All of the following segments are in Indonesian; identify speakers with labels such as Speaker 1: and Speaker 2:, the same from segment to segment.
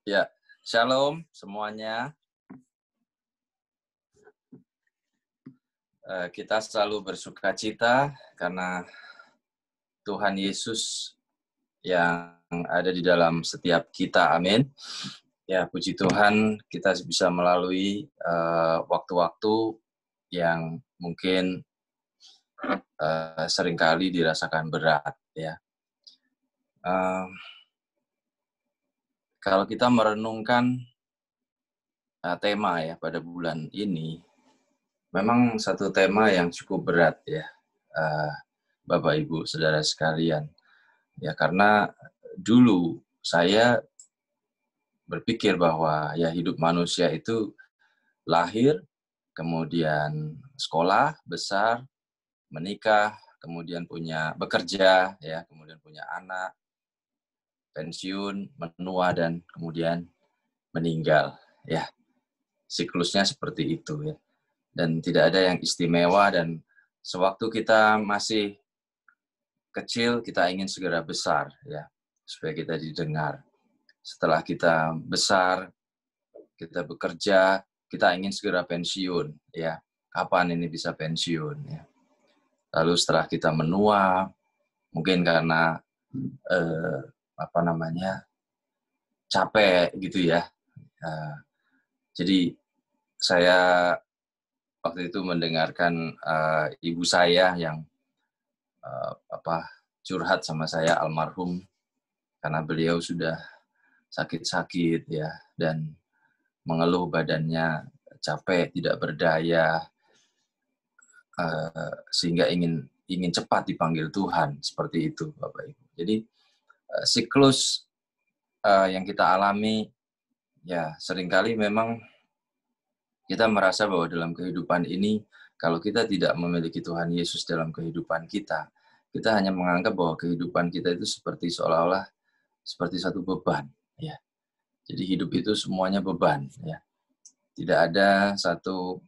Speaker 1: Ya, shalom semuanya. Kita selalu bersukacita karena Tuhan Yesus yang ada di dalam setiap kita. Amin. Ya, puji Tuhan kita bisa melalui waktu-waktu yang mungkin seringkali dirasakan berat. Ya, kalau kita merenungkan tema ya pada bulan ini, memang satu tema yang cukup berat ya, Bapak Ibu Saudara sekalian. Ya karena dulu saya berpikir bahwa ya hidup manusia itu lahir, kemudian sekolah, besar, menikah, kemudian bekerja, ya, kemudian punya anak, pensiun, menua dan kemudian meninggal. Ya, siklusnya seperti itu ya. Dan tidak ada yang istimewa dan sewaktu kita masih kecil kita ingin segera besar ya, supaya kita didengar. Setelah kita besar, kita bekerja, kita ingin segera pensiun, ya. Kapan ini bisa pensiun, ya. Lalu setelah kita menua, mungkin karena capek gitu ya. Jadi saya waktu itu mendengarkan ibu saya yang curhat sama saya almarhum karena beliau sudah sakit-sakit ya dan mengeluh badannya capek, tidak berdaya, sehingga ingin cepat dipanggil Tuhan, seperti itu Bapak Ibu. Jadi siklus yang kita alami, ya seringkali memang kita merasa bahwa dalam kehidupan ini, kalau kita tidak memiliki Tuhan Yesus dalam kehidupan kita hanya menganggap bahwa kehidupan kita itu seolah-olah seperti satu beban. Ya. Jadi hidup itu semuanya beban. Ya. Tidak ada satu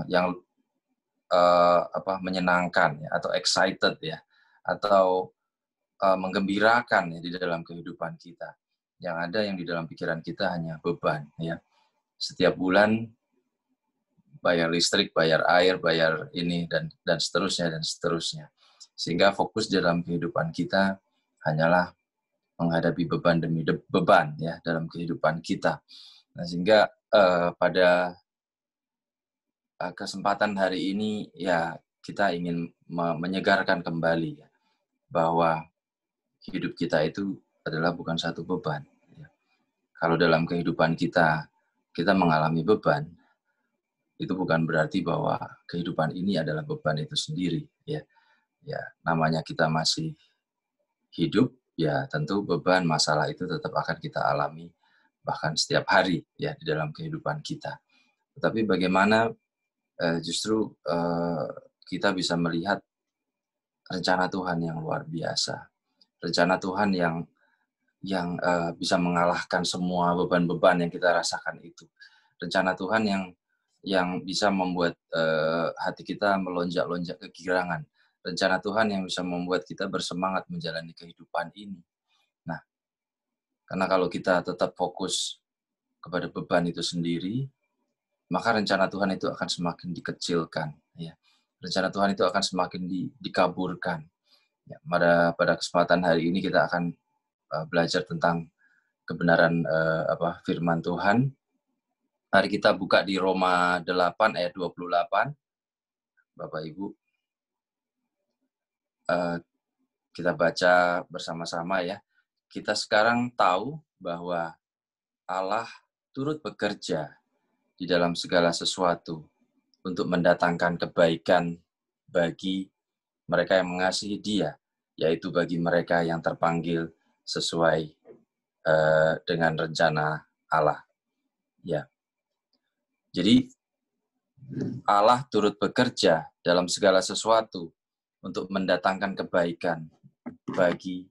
Speaker 1: yang menyenangkan ya, atau excited ya, atau menggembirakan ya di dalam kehidupan kita. Yang ada yang di dalam pikiran kita hanya beban ya. Setiap bulan bayar listrik, bayar air, bayar ini dan seterusnya. Sehingga fokus dalam kehidupan kita hanyalah menghadapi beban demi beban ya dalam kehidupan kita. Nah, sehingga pada kesempatan hari ini ya kita ingin menyegarkan kembali ya, bahwa hidup kita itu adalah bukan satu beban. Ya. Kalau dalam kehidupan kita mengalami beban, itu bukan berarti bahwa kehidupan ini adalah beban itu sendiri. Ya, ya namanya kita masih hidup, ya tentu beban masalah itu tetap akan kita alami bahkan setiap hari ya di dalam kehidupan kita. Tetapi bagaimana justru kita bisa melihat rencana Tuhan yang luar biasa, rencana Tuhan yang bisa mengalahkan semua beban-beban yang kita rasakan itu, rencana Tuhan yang bisa membuat hati kita melonjak-lonjak kegirangan, rencana Tuhan yang bisa membuat kita bersemangat menjalani kehidupan ini. Nah, karena kalau kita tetap fokus kepada beban itu sendiri, maka rencana Tuhan itu akan semakin dikecilkan. Ya. Rencana Tuhan itu akan semakin dikaburkan. Ya, pada kesempatan hari ini kita akan belajar tentang kebenaran firman Tuhan. Mari kita buka di Roma 8 ayat 28. Bapak Ibu, kita baca bersama-sama ya. Kita sekarang tahu bahwa Allah turut bekerja di dalam segala sesuatu untuk mendatangkan kebaikan bagi mereka yang mengasihi Dia, yaitu bagi mereka yang terpanggil sesuai dengan rencana Allah. Ya. Jadi Allah turut bekerja dalam segala sesuatu untuk mendatangkan kebaikan bagi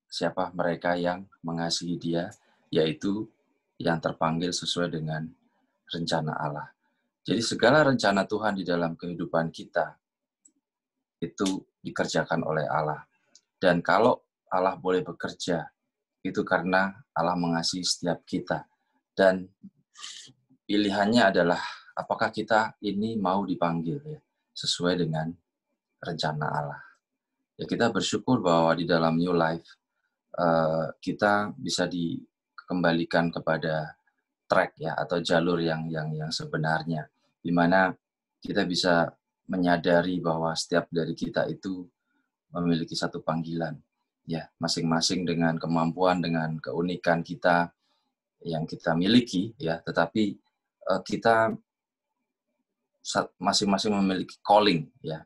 Speaker 1: siapa mereka yang mengasihi Dia, yaitu yang terpanggil sesuai dengan rencana Allah. Jadi segala rencana Tuhan di dalam kehidupan kita itu dikerjakan oleh Allah. Dan kalau Allah boleh bekerja itu karena Allah mengasihi setiap kita. Dan pilihannya adalah apakah kita ini mau dipanggil ya, sesuai dengan rencana Allah. Ya, kita bersyukur bahwa di dalam New Life kita bisa dikembalikan kepada track ya, atau jalur yang sebenarnya, di mana kita bisa menyadari bahwa setiap dari kita itu memiliki satu panggilan ya, masing-masing dengan kemampuan, dengan keunikan kita yang kita miliki ya, tetapi kita masing-masing memiliki calling ya.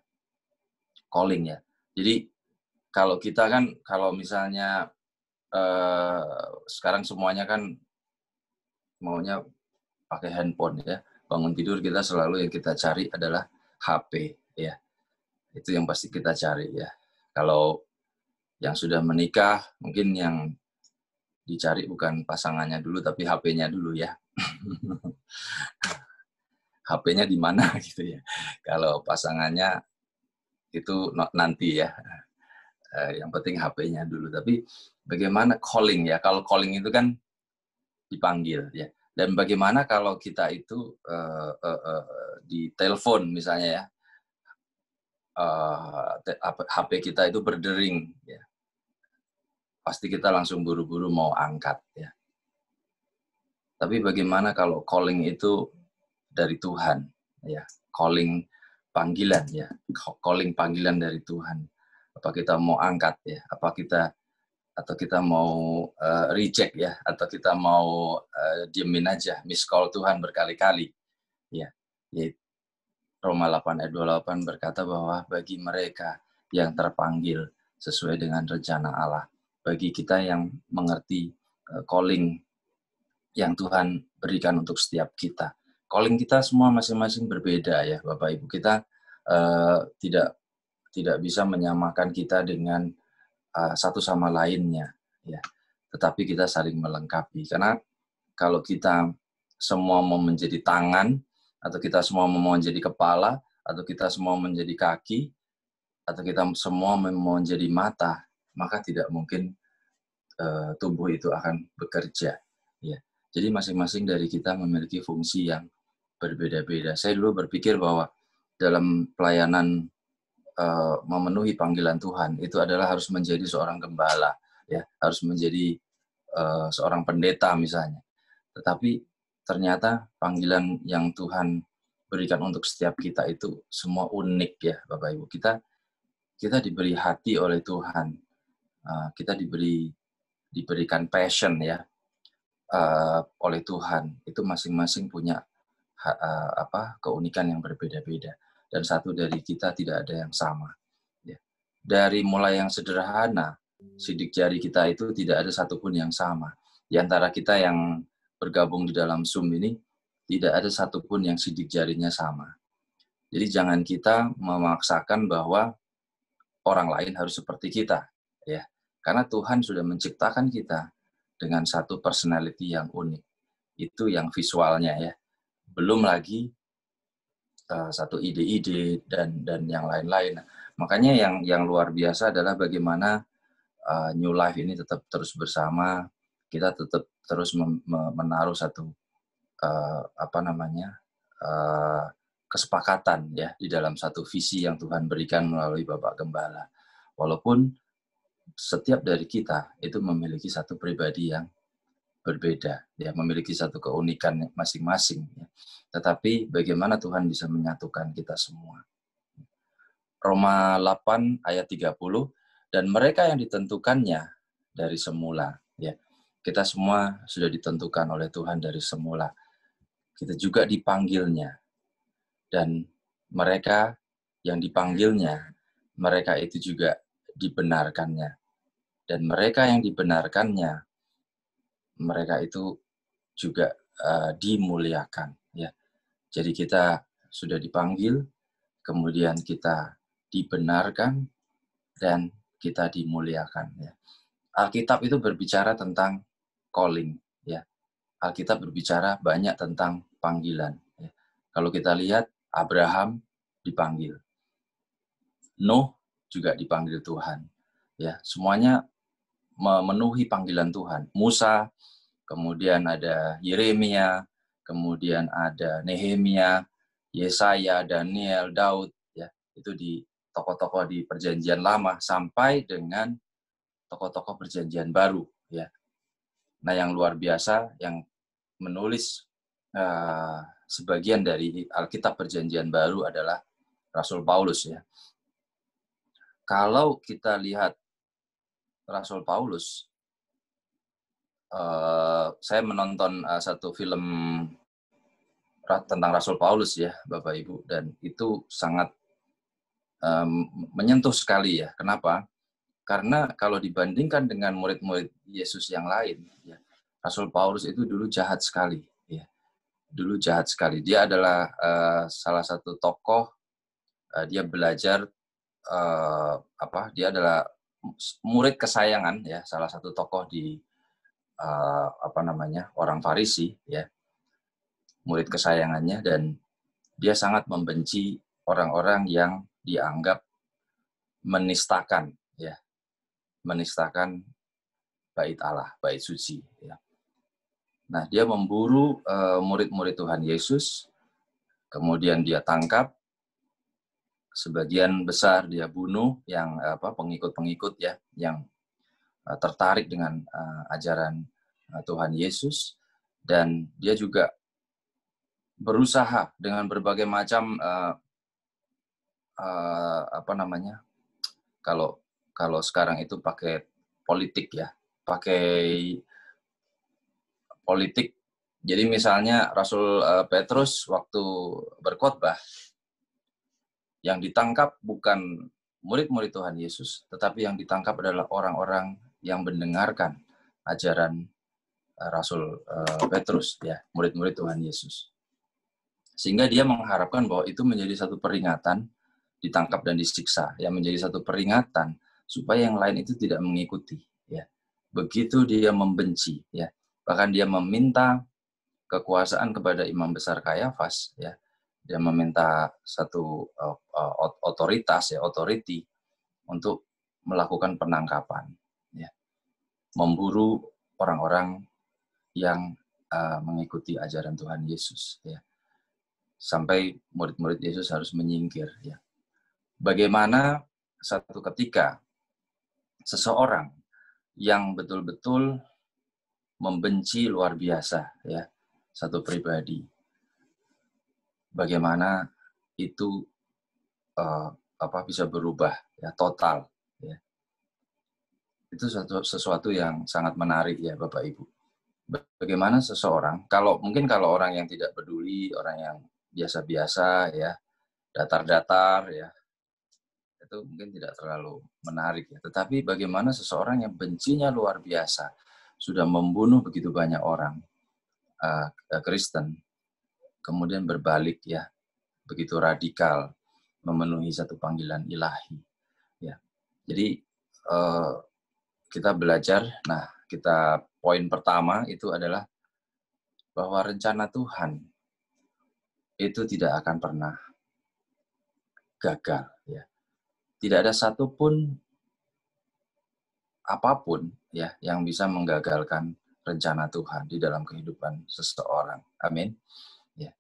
Speaker 1: Jadi kalau kita kan, kalau misalnya sekarang semuanya kan maunya pakai handphone ya, bangun tidur kita selalu yang kita cari adalah HP ya, itu yang pasti kita cari ya. Kalau yang sudah menikah mungkin yang dicari bukan pasangannya dulu tapi HP-nya dulu ya. HP-nya di mana gitu ya. Kalau pasangannya itu nanti ya. Yang penting HP-nya dulu. Tapi bagaimana calling ya? Kalau calling itu kan dipanggil ya. Dan bagaimana kalau kita itu di telepon misalnya ya, HP kita itu berdering ya. Pasti kita langsung buru-buru mau angkat ya. Tapi bagaimana kalau calling itu dari Tuhan ya, calling panggilan ya, calling panggilan dari Tuhan. Apa kita mau angkat ya, atau kita mau reject ya, atau kita mau diemin aja, miss call Tuhan berkali-kali ya. Roma 8 ayat 28 berkata bahwa bagi mereka yang terpanggil sesuai dengan rencana Allah, bagi kita yang mengerti calling yang Tuhan berikan untuk setiap kita. Calling kita semua masing-masing berbeda ya Bapak Ibu. Kita tidak bisa menyamakan kita dengan satu sama lainnya ya. Tetapi kita saling melengkapi. Karena kalau kita semua mau menjadi tangan, atau kita semua mau menjadi kepala, atau kita semua menjadi kaki, atau kita semua mau menjadi mata, maka tidak mungkin tubuh itu akan bekerja ya. Jadi masing-masing dari kita memiliki fungsi yang berbeda-beda. Saya dulu berpikir bahwa dalam pelayanan memenuhi panggilan Tuhan itu adalah harus menjadi seorang gembala ya, harus menjadi seorang pendeta misalnya. Tetapi ternyata panggilan yang Tuhan berikan untuk setiap kita itu semua unik ya Bapak Ibu. Kita diberi hati oleh Tuhan. Kita diberikan passion ya oleh Tuhan. Itu masing-masing punya keunikan yang berbeda-beda. Dan satu dari kita tidak ada yang sama. Ya. Dari mulai yang sederhana, sidik jari kita itu tidak ada satupun yang sama. Di antara kita yang bergabung di dalam Zoom ini, tidak ada satupun yang sidik jarinya sama. Jadi jangan kita memaksakan bahwa orang lain harus seperti kita, ya. Karena Tuhan sudah menciptakan kita dengan satu personality yang unik. Itu yang visualnya ya. Belum lagi satu ide-ide dan yang lain-lain. Makanya yang luar biasa adalah bagaimana New Life ini tetap terus bersama, kita tetap terus menaruh satu kesepakatan ya di dalam satu visi yang Tuhan berikan melalui Bapak Gembala. Walaupun setiap dari kita itu memiliki satu pribadi yang berbeda, ya, memiliki satu keunikan masing-masing. Ya. Tetapi bagaimana Tuhan bisa menyatukan kita semua. Roma 8 ayat 30, dan mereka yang ditentukannya dari semula. Ya. Kita semua sudah ditentukan oleh Tuhan dari semula. Kita juga dipanggilnya. Dan mereka yang dipanggilnya, mereka itu juga dibenarkannya. Dan mereka yang dibenarkannya, mereka itu juga dimuliakan. Ya. Jadi kita sudah dipanggil, kemudian kita dibenarkan, dan kita dimuliakan. Ya. Alkitab itu berbicara tentang calling. Ya. Alkitab berbicara banyak tentang panggilan. Ya. Kalau kita lihat, Abraham dipanggil. Nuh juga dipanggil Tuhan. Ya, semuanya memenuhi panggilan Tuhan. Musa, kemudian ada Yeremia, kemudian ada Nehemia, Yesaya, Daniel, Daud, ya, itu di tokoh-tokoh di Perjanjian Lama sampai dengan tokoh-tokoh Perjanjian Baru, ya. Nah, yang luar biasa yang menulis sebagian dari Alkitab Perjanjian Baru adalah Rasul Paulus, ya. Kalau kita lihat Rasul Paulus, saya menonton satu film tentang Rasul Paulus, ya, Bapak Ibu, dan itu sangat menyentuh sekali, ya. Kenapa? Karena kalau dibandingkan dengan murid-murid Yesus yang lain, ya, Rasul Paulus itu dulu jahat sekali, ya. Dulu jahat sekali. Dia adalah salah satu tokoh. Dia belajar dia adalah murid kesayangan, ya, salah satu tokoh di orang Farisi, ya, murid kesayangannya, dan dia sangat membenci orang-orang yang dianggap menistakan, ya, menistakan bait Allah, bait suci, ya. Nah, dia memburu murid-murid Tuhan Yesus, kemudian dia tangkap, sebagian besar dia bunuh, yang pengikut-pengikut, ya, yang tertarik dengan ajaran Tuhan Yesus, dan dia juga berusaha dengan berbagai macam kalau sekarang itu pakai politik, ya, pakai politik. Jadi misalnya Rasul Petrus waktu berkhotbah, yang ditangkap bukan murid-murid Tuhan Yesus, tetapi yang ditangkap adalah orang-orang yang mendengarkan ajaran Rasul Petrus, ya, murid-murid Tuhan Yesus. Sehingga dia mengharapkan bahwa itu menjadi satu peringatan, ditangkap dan disiksa, yang menjadi satu peringatan supaya yang lain itu tidak mengikuti, ya. Begitu dia membenci, ya. Bahkan dia meminta kekuasaan kepada Imam Besar Kayafas, ya. Dia meminta satu otoritas, ya, authority untuk melakukan penangkapan, ya. Memburu orang-orang yang mengikuti ajaran Tuhan Yesus, ya. Sampai murid-murid Yesus harus menyingkir, ya. Bagaimana satu ketika seseorang yang betul-betul membenci luar biasa, ya, satu pribadi, bagaimana itu bisa berubah, ya, total, ya. Itu sesuatu yang sangat menarik, ya, Bapak Ibu. Bagaimana seseorang, kalau orang yang tidak peduli, orang yang biasa-biasa, ya, datar-datar, ya, itu mungkin tidak terlalu menarik, ya. Tetapi bagaimana seseorang yang bencinya luar biasa, sudah membunuh begitu banyak orang Kristen, kemudian berbalik, ya, begitu radikal, memenuhi satu panggilan ilahi, ya. Jadi kita belajar. Nah, poin pertama itu adalah bahwa rencana Tuhan itu tidak akan pernah gagal, ya. Tidak ada satupun apapun, ya, yang bisa menggagalkan rencana Tuhan di dalam kehidupan seseorang. Amin. Ya.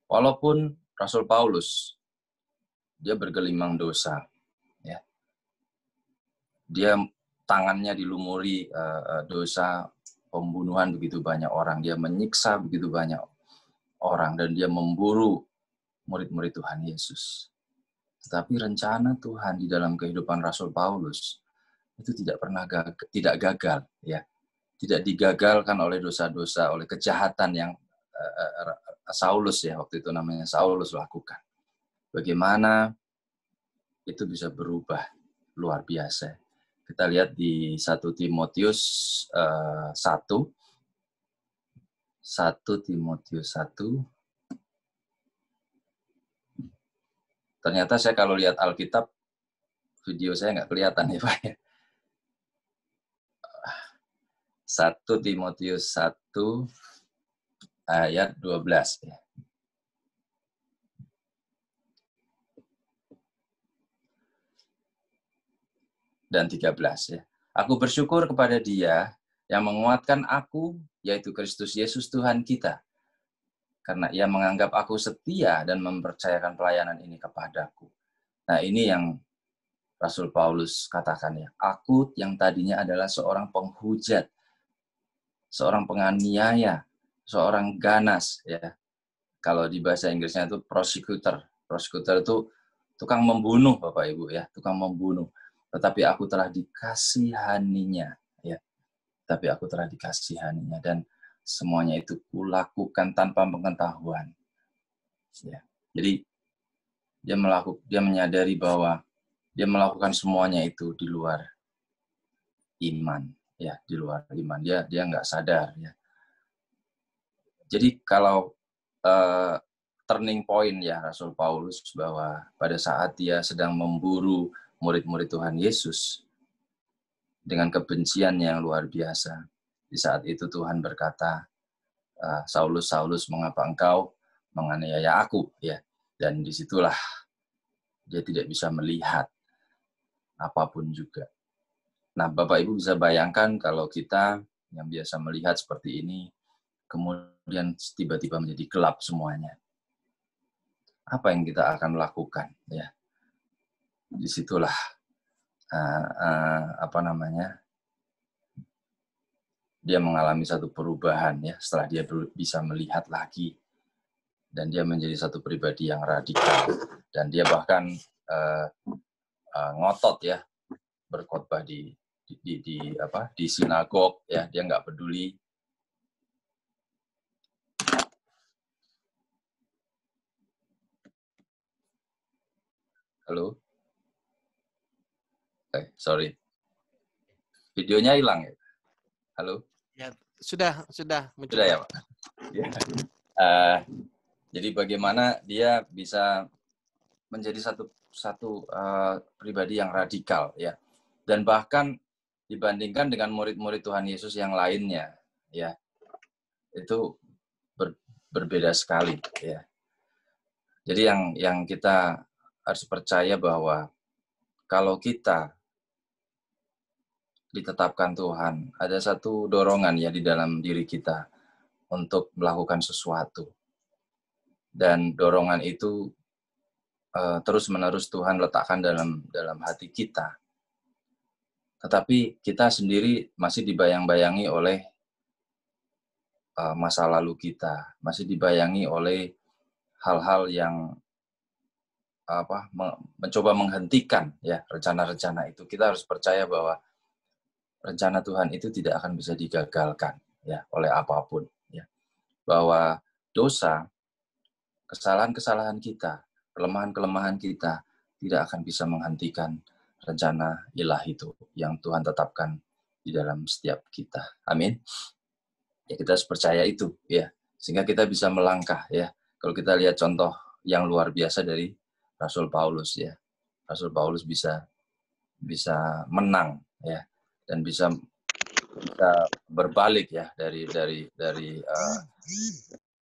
Speaker 1: Walaupun Rasul Paulus dia bergelimang dosa, ya. Dia tangannya dilumuri dosa pembunuhan begitu banyak orang, dia menyiksa begitu banyak orang, dan dia memburu murid-murid Tuhan Yesus. Tetapi rencana Tuhan di dalam kehidupan Rasul Paulus itu tidak pernah tidak gagal, ya. Tidak digagalkan oleh dosa-dosa, oleh kejahatan yang Saulus, ya, waktu itu namanya Saulus, lakukan. Bagaimana itu bisa berubah luar biasa. Kita lihat di 1 Timotius 1. 1 Timotius 1. Ternyata saya kalau lihat Alkitab, video saya nggak kelihatan, ya, Pak. 1 Timotius 1 ayat 12, ya. Dan 13, ya. Aku bersyukur kepada Dia yang menguatkan aku, yaitu Kristus Yesus Tuhan kita. Karena Ia menganggap aku setia dan mempercayakan pelayanan ini kepadaku. Nah, ini yang Rasul Paulus katakan ya. Aku yang tadinya adalah seorang penghujat, seorang penganiaya, seorang ganas ya. Kalau di bahasa Inggrisnya itu prosecutor. Prosecutor itu tukang membunuh, Bapak Ibu ya, tukang membunuh. Tetapi aku telah dikasihaninya ya. Tapi aku telah dikasihaninya dan semuanya itu kulakukan tanpa pengetahuan. Ya. Jadi dia menyadari bahwa dia melakukan semuanya itu di luar iman, ya, di luar iman. Dia nggak sadar, ya. Jadi kalau turning point ya Rasul Paulus bahwa pada saat dia sedang memburu murid-murid Tuhan Yesus dengan kebencian yang luar biasa, di saat itu Tuhan berkata, Saulus, Saulus, mengapa engkau menganiaya aku? Ya, dan disitulah dia tidak bisa melihat apapun juga. Nah, Bapak Ibu bisa bayangkan kalau kita yang biasa melihat seperti ini, kemudian tiba-tiba menjadi gelap semuanya. Apa yang kita akan lakukan? Ya, disitulah dia mengalami satu perubahan ya setelah dia bisa melihat lagi dan dia menjadi satu pribadi yang radikal dan dia bahkan ngotot ya berkhotbah di sinagog ya, dia nggak peduli. Halo, sorry, videonya hilang ya. Halo,
Speaker 2: ya sudah
Speaker 1: sudah ya Pak. Ya. Jadi bagaimana dia bisa menjadi satu pribadi yang radikal ya, dan bahkan dibandingkan dengan murid-murid Tuhan Yesus yang lainnya ya, itu berbeda sekali ya. Jadi yang kita harus percaya bahwa kalau kita ditetapkan Tuhan, ada satu dorongan ya di dalam diri kita untuk melakukan sesuatu. Dan dorongan itu terus-menerus Tuhan letakkan dalam hati kita. Tetapi kita sendiri masih dibayang-bayangi oleh masa lalu kita, masih dibayangi oleh hal-hal yang mencoba menghentikan ya rencana-rencana itu. Kita harus percaya bahwa rencana Tuhan itu tidak akan bisa digagalkan ya oleh apapun ya. Bahwa dosa, kesalahan-kesalahan kita, kelemahan-kelemahan kita tidak akan bisa menghentikan rencana ilahi itu yang Tuhan tetapkan di dalam setiap kita. Amin. Ya, kita harus percaya itu ya, sehingga kita bisa melangkah ya. Kalau kita lihat contoh yang luar biasa dari Rasul Paulus ya. Rasul Paulus bisa menang ya, dan bisa berbalik ya dari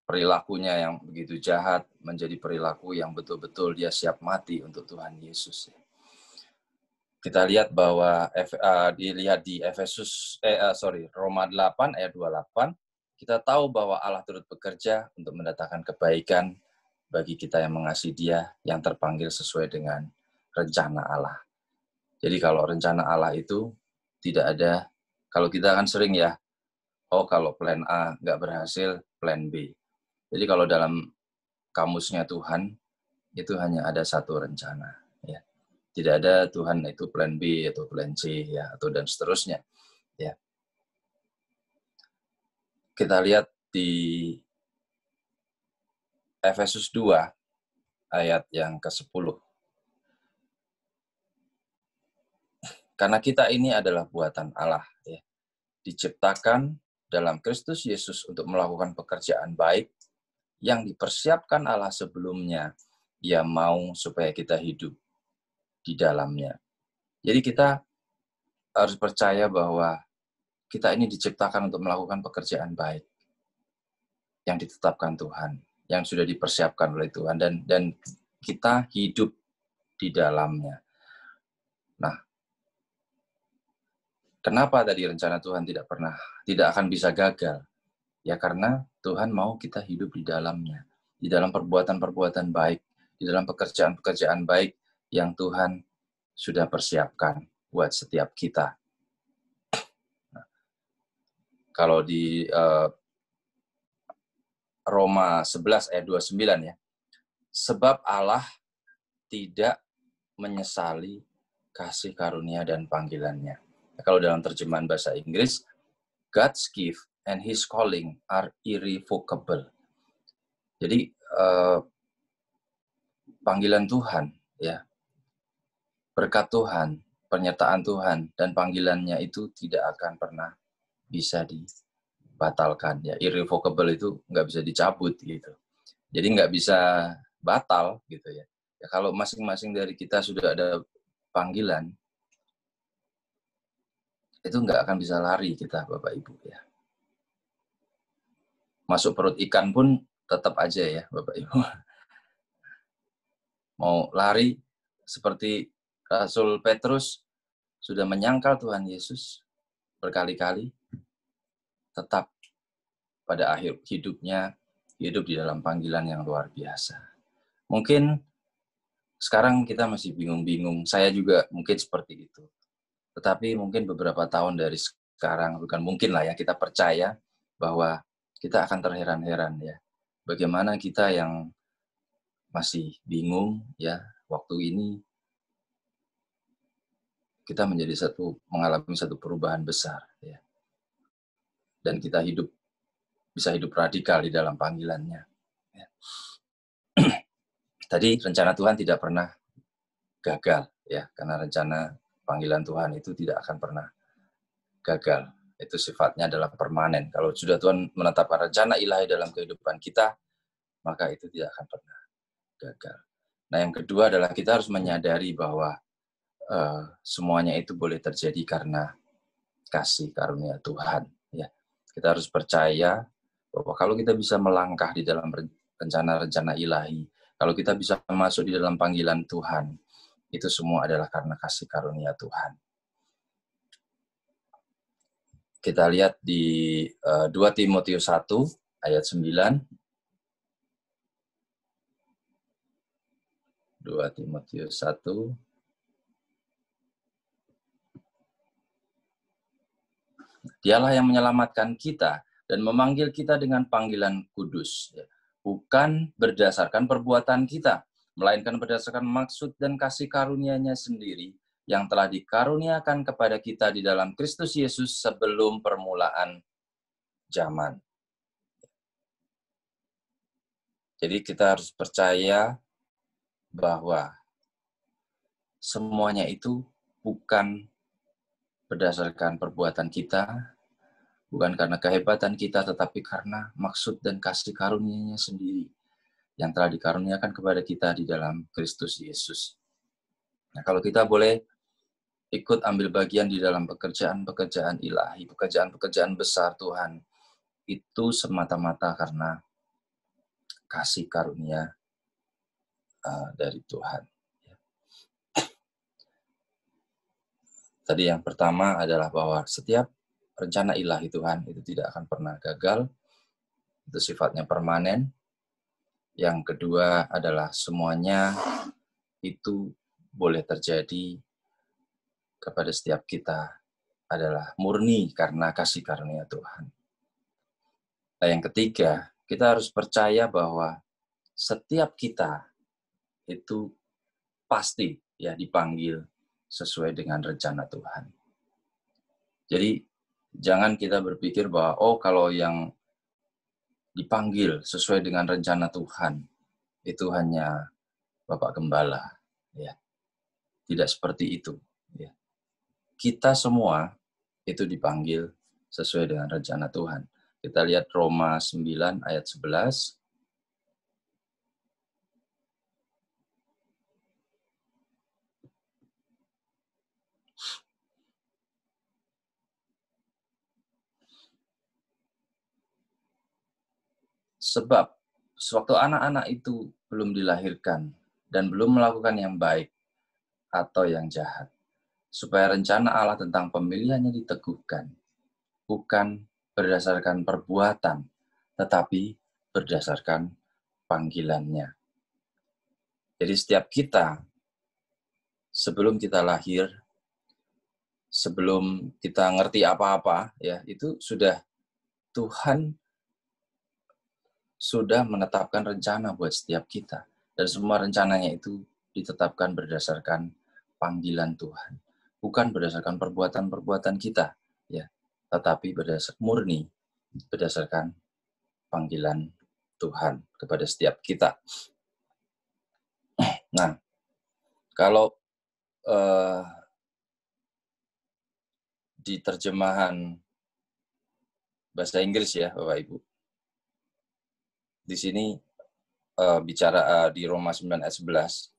Speaker 1: perilakunya yang begitu jahat menjadi perilaku yang betul-betul dia siap mati untuk Tuhan Yesus. Kita lihat bahwa dilihat di Roma 8 ayat 28, kita tahu bahwa Allah turut bekerja untuk mendatangkan kebaikan bagi kita yang mengasihi Dia, yang terpanggil sesuai dengan rencana Allah. Jadi kalau rencana Allah itu tidak ada, kalau kita kan sering ya, kalau plan A nggak berhasil, plan B. Jadi kalau dalam kamusnya Tuhan, itu hanya ada satu rencana. Ya. Tidak ada Tuhan itu plan B atau plan C ya, atau dan seterusnya. Ya. Kita lihat di Efesus 2 ayat yang ke-10. Karena kita ini adalah buatan Allah, ya. Diciptakan dalam Kristus Yesus untuk melakukan pekerjaan baik yang dipersiapkan Allah sebelumnya. Dia mau supaya kita hidup di dalamnya. Jadi kita harus percaya bahwa kita ini diciptakan untuk melakukan pekerjaan baik yang ditetapkan Tuhan, yang sudah dipersiapkan oleh Tuhan, dan kita hidup di dalamnya. Nah, Kenapa tadi rencana Tuhan tidak akan bisa gagal? Ya karena Tuhan mau kita hidup di dalamnya, di dalam perbuatan-perbuatan baik, di dalam pekerjaan-pekerjaan baik yang Tuhan sudah persiapkan buat setiap kita. Nah, kalau di Roma 11 ayat 29 ya, sebab Allah tidak menyesali kasih karunia dan panggilannya. Kalau dalam terjemahan bahasa Inggris, God's gift and His calling are irrevocable. Jadi panggilan Tuhan, ya, berkat Tuhan, penyertaan Tuhan dan panggilannya itu tidak akan pernah bisa dibatalkan. Ya, irrevocable itu nggak bisa dicabut gitu. Jadi nggak bisa batal gitu ya. Ya kalau masing-masing dari kita sudah ada panggilan, itu nggak akan bisa lari kita, Bapak Ibu ya. Masuk perut ikan pun tetap aja ya, Bapak Ibu. Mau lari seperti Rasul Petrus sudah menyangkal Tuhan Yesus berkali-kali, tetap pada akhir hidupnya hidup di dalam panggilan yang luar biasa. Mungkin sekarang kita masih bingung-bingung, saya juga mungkin seperti itu. Tetapi mungkin beberapa tahun dari sekarang, bukan mungkin lah ya, kita percaya bahwa kita akan terheran-heran ya. Bagaimana kita yang masih bingung ya, waktu ini kita mengalami satu perubahan besar ya. Dan kita bisa hidup radikal di dalam panggilannya. Ya. Tadi rencana Tuhan tidak pernah gagal ya, karena rencana panggilan Tuhan itu tidak akan pernah gagal. Itu sifatnya adalah permanen. Kalau sudah Tuhan menetapkan rencana ilahi dalam kehidupan kita, maka itu tidak akan pernah gagal. Nah, yang kedua adalah kita harus menyadari bahwa semuanya itu boleh terjadi karena kasih karunia Tuhan. Ya, kita harus percaya bahwa kalau kita bisa melangkah di dalam rencana-rencana ilahi, kalau kita bisa masuk di dalam panggilan Tuhan, itu semua adalah karena kasih karunia Tuhan. Kita lihat di 2 Timotius 1 ayat 9. 2 Timotius 1. Dialah yang menyelamatkan kita dan memanggil kita dengan panggilan kudus. Bukan berdasarkan perbuatan kita, melainkan berdasarkan maksud dan kasih karunia-Nya sendiri yang telah dikaruniakan kepada kita di dalam Kristus Yesus sebelum permulaan zaman. Jadi kita harus percaya bahwa semuanya itu bukan berdasarkan perbuatan kita, bukan karena kehebatan kita, tetapi karena maksud dan kasih karunia-Nya sendiri yang telah dikaruniakan kepada kita di dalam Kristus Yesus. Nah, kalau kita boleh ikut ambil bagian di dalam pekerjaan-pekerjaan ilahi, pekerjaan-pekerjaan besar Tuhan, itu semata-mata karena kasih karunia dari Tuhan. Tadi yang pertama adalah bahwa setiap rencana ilahi Tuhan itu tidak akan pernah gagal, itu sifatnya permanen. Yang kedua adalah semuanya itu boleh terjadi kepada setiap kita adalah murni karena kasih karunia Tuhan. Nah, yang ketiga, kita harus percaya bahwa setiap kita itu pasti ya dipanggil sesuai dengan rencana Tuhan. Jadi jangan kita berpikir bahwa kalau yang dipanggil sesuai dengan rencana Tuhan itu hanya Bapak Gembala, ya. Tidak seperti itu, ya. Kita semua itu dipanggil sesuai dengan rencana Tuhan. Kita lihat Roma 9 ayat 11. Sebab sewaktu anak-anak itu belum dilahirkan dan belum melakukan yang baik atau yang jahat, supaya rencana Allah tentang pemilihannya diteguhkan, bukan berdasarkan perbuatan, tetapi berdasarkan panggilannya. Jadi setiap kita, sebelum kita lahir, sebelum kita ngerti apa-apa, ya itu sudah Tuhan sudah menetapkan rencana buat setiap kita. Dan semua rencananya itu ditetapkan berdasarkan panggilan Tuhan. Bukan berdasarkan perbuatan-perbuatan kita, ya, tetapi berdasarkan panggilan Tuhan kepada setiap kita. Nah, kalau di terjemahan bahasa Inggris ya, Bapak Ibu, di sini bicara di Roma 9 ayat 11,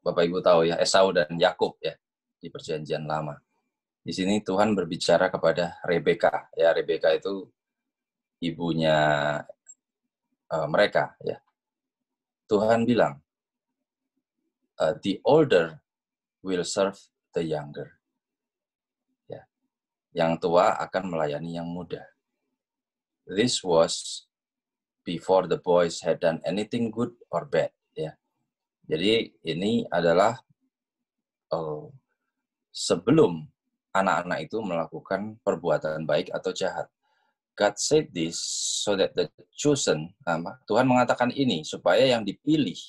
Speaker 1: Bapak Ibu tahu ya, Esau dan Yakub ya di Perjanjian Lama. Di sini Tuhan berbicara kepada Rebeka. Ya, Rebeka itu ibunya mereka ya. Tuhan bilang, the older will serve the younger. Ya. Yang tua akan melayani yang muda. This was before the boys had done anything good or bad. Ya. Jadi ini adalah sebelum anak-anak itu melakukan perbuatan baik atau jahat. God said this so that the chosen, Tuhan mengatakan ini supaya yang dipilih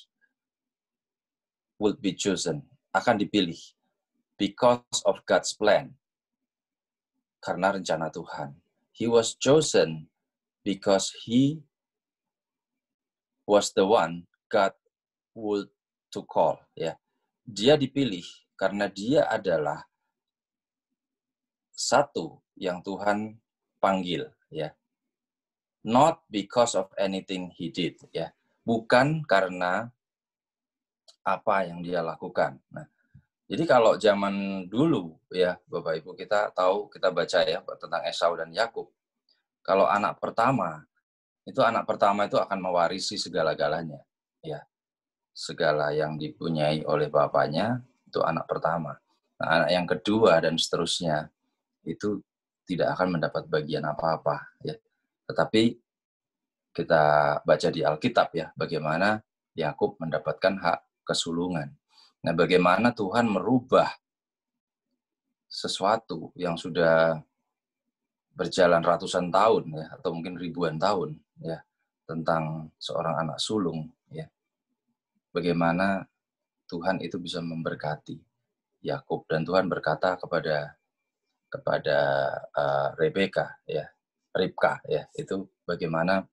Speaker 1: would be chosen, akan dipilih because of God's plan, karena rencana Tuhan. He was chosen because he was the one God would to call. Ya, dia dipilih karena dia adalah satu yang Tuhan panggil. Ya, not because of anything he did. Ya, bukan karena apa yang dia lakukan. Nah, jadi kalau zaman dulu ya Bapak Ibu, kita tahu, kita baca ya tentang Esau dan Yakub. Kalau anak pertama itu akan mewarisi segala-galanya. Ya, segala yang dipunyai oleh bapaknya itu anak pertama. Nah, anak yang kedua dan seterusnya itu tidak akan mendapat bagian apa-apa ya. Tetapi kita baca di Alkitab ya bagaimana Yakub mendapatkan hak kesulungan. Nah, bagaimana Tuhan merubah sesuatu yang sudah berjalan ratusan tahun ya atau mungkin ribuan tahun ya tentang seorang anak sulung ya. Bagaimana Tuhan itu bisa memberkati Yakub, dan Tuhan berkata kepada Rebeka ya, Ribka ya, itu bagaimana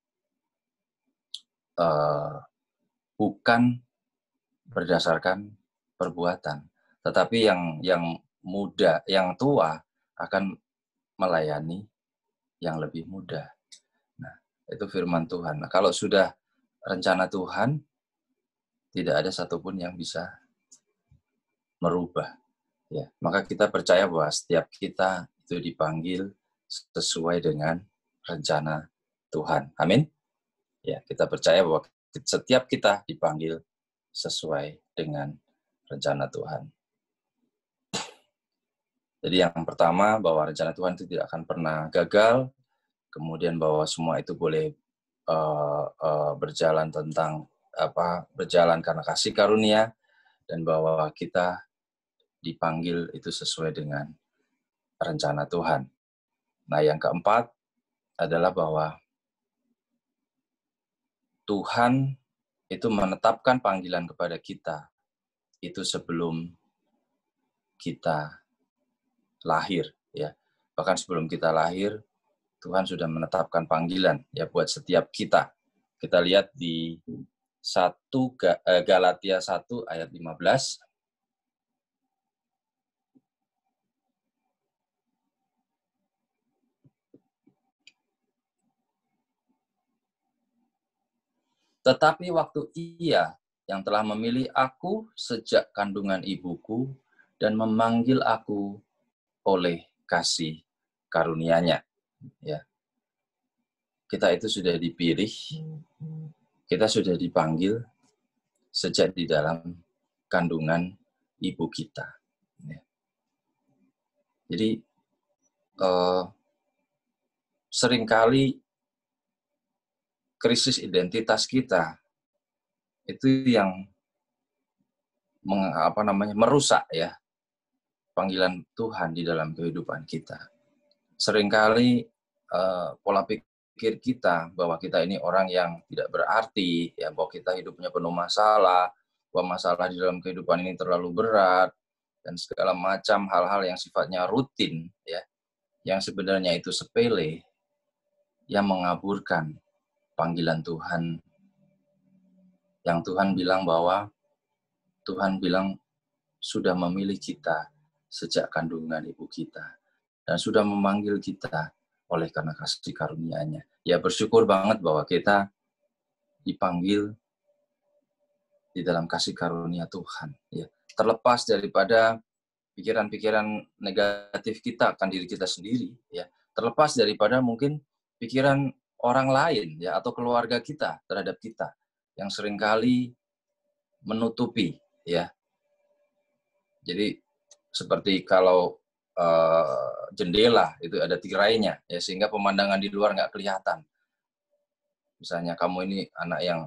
Speaker 1: bukan berdasarkan perbuatan, tetapi yang muda, yang tua akan melayani yang lebih muda. Nah, itu firman Tuhan. Nah, kalau sudah rencana Tuhan, tidak ada satupun yang bisa merubah. Ya, maka kita percaya bahwa setiap kita itu dipanggil sesuai dengan rencana Tuhan. Amin. Ya, kita percaya bahwa setiap kita dipanggil sesuai dengan rencana Tuhan. Jadi yang pertama, bahwa rencana Tuhan itu tidak akan pernah gagal. Kemudian bahwa semua itu boleh berjalan berjalan karena kasih karunia, dan bahwa kita dipanggil itu sesuai dengan rencana Tuhan. Nah, yang keempat adalah bahwa Tuhan itu menetapkan panggilan kepada kita itu sebelum kita lahir ya. Bahkan sebelum kita lahir, Tuhan sudah menetapkan panggilan ya buat setiap kita. Kita lihat di Galatia 1 ayat 15. Tetapi waktu Ia yang telah memilih aku sejak kandungan ibuku dan memanggil aku oleh kasih karunia-Nya. Ya. Kita itu sudah dipilih, kita sudah dipanggil sejak di dalam kandungan ibu kita. Ya. Jadi seringkali krisis identitas kita itu yang merusak ya panggilan Tuhan di dalam kehidupan kita. Seringkali pola pikir kita bahwa kita ini orang yang tidak berarti, ya, bahwa kita hidupnya penuh masalah, bahwa masalah di dalam kehidupan ini terlalu berat, dan segala macam hal-hal yang sifatnya rutin, ya, yang sebenarnya itu sepele, yang mengaburkan panggilan Tuhan. Yang Tuhan bilang bahwa Tuhan bilang sudah memilih kita sejak kandungan ibu kita dan sudah memanggil kita oleh karena kasih karunia-Nya. Ya, bersyukur banget bahwa kita dipanggil di dalam kasih karunia Tuhan. Ya, terlepas daripada pikiran-pikiran negatif kita akan diri kita sendiri, ya, terlepas daripada mungkin pikiran orang lain, ya, atau keluarga kita terhadap kita yang seringkali menutupi, ya. Jadi seperti kalau jendela itu ada tirainya, ya, sehingga pemandangan di luar nggak kelihatan. Misalnya kamu ini anak yang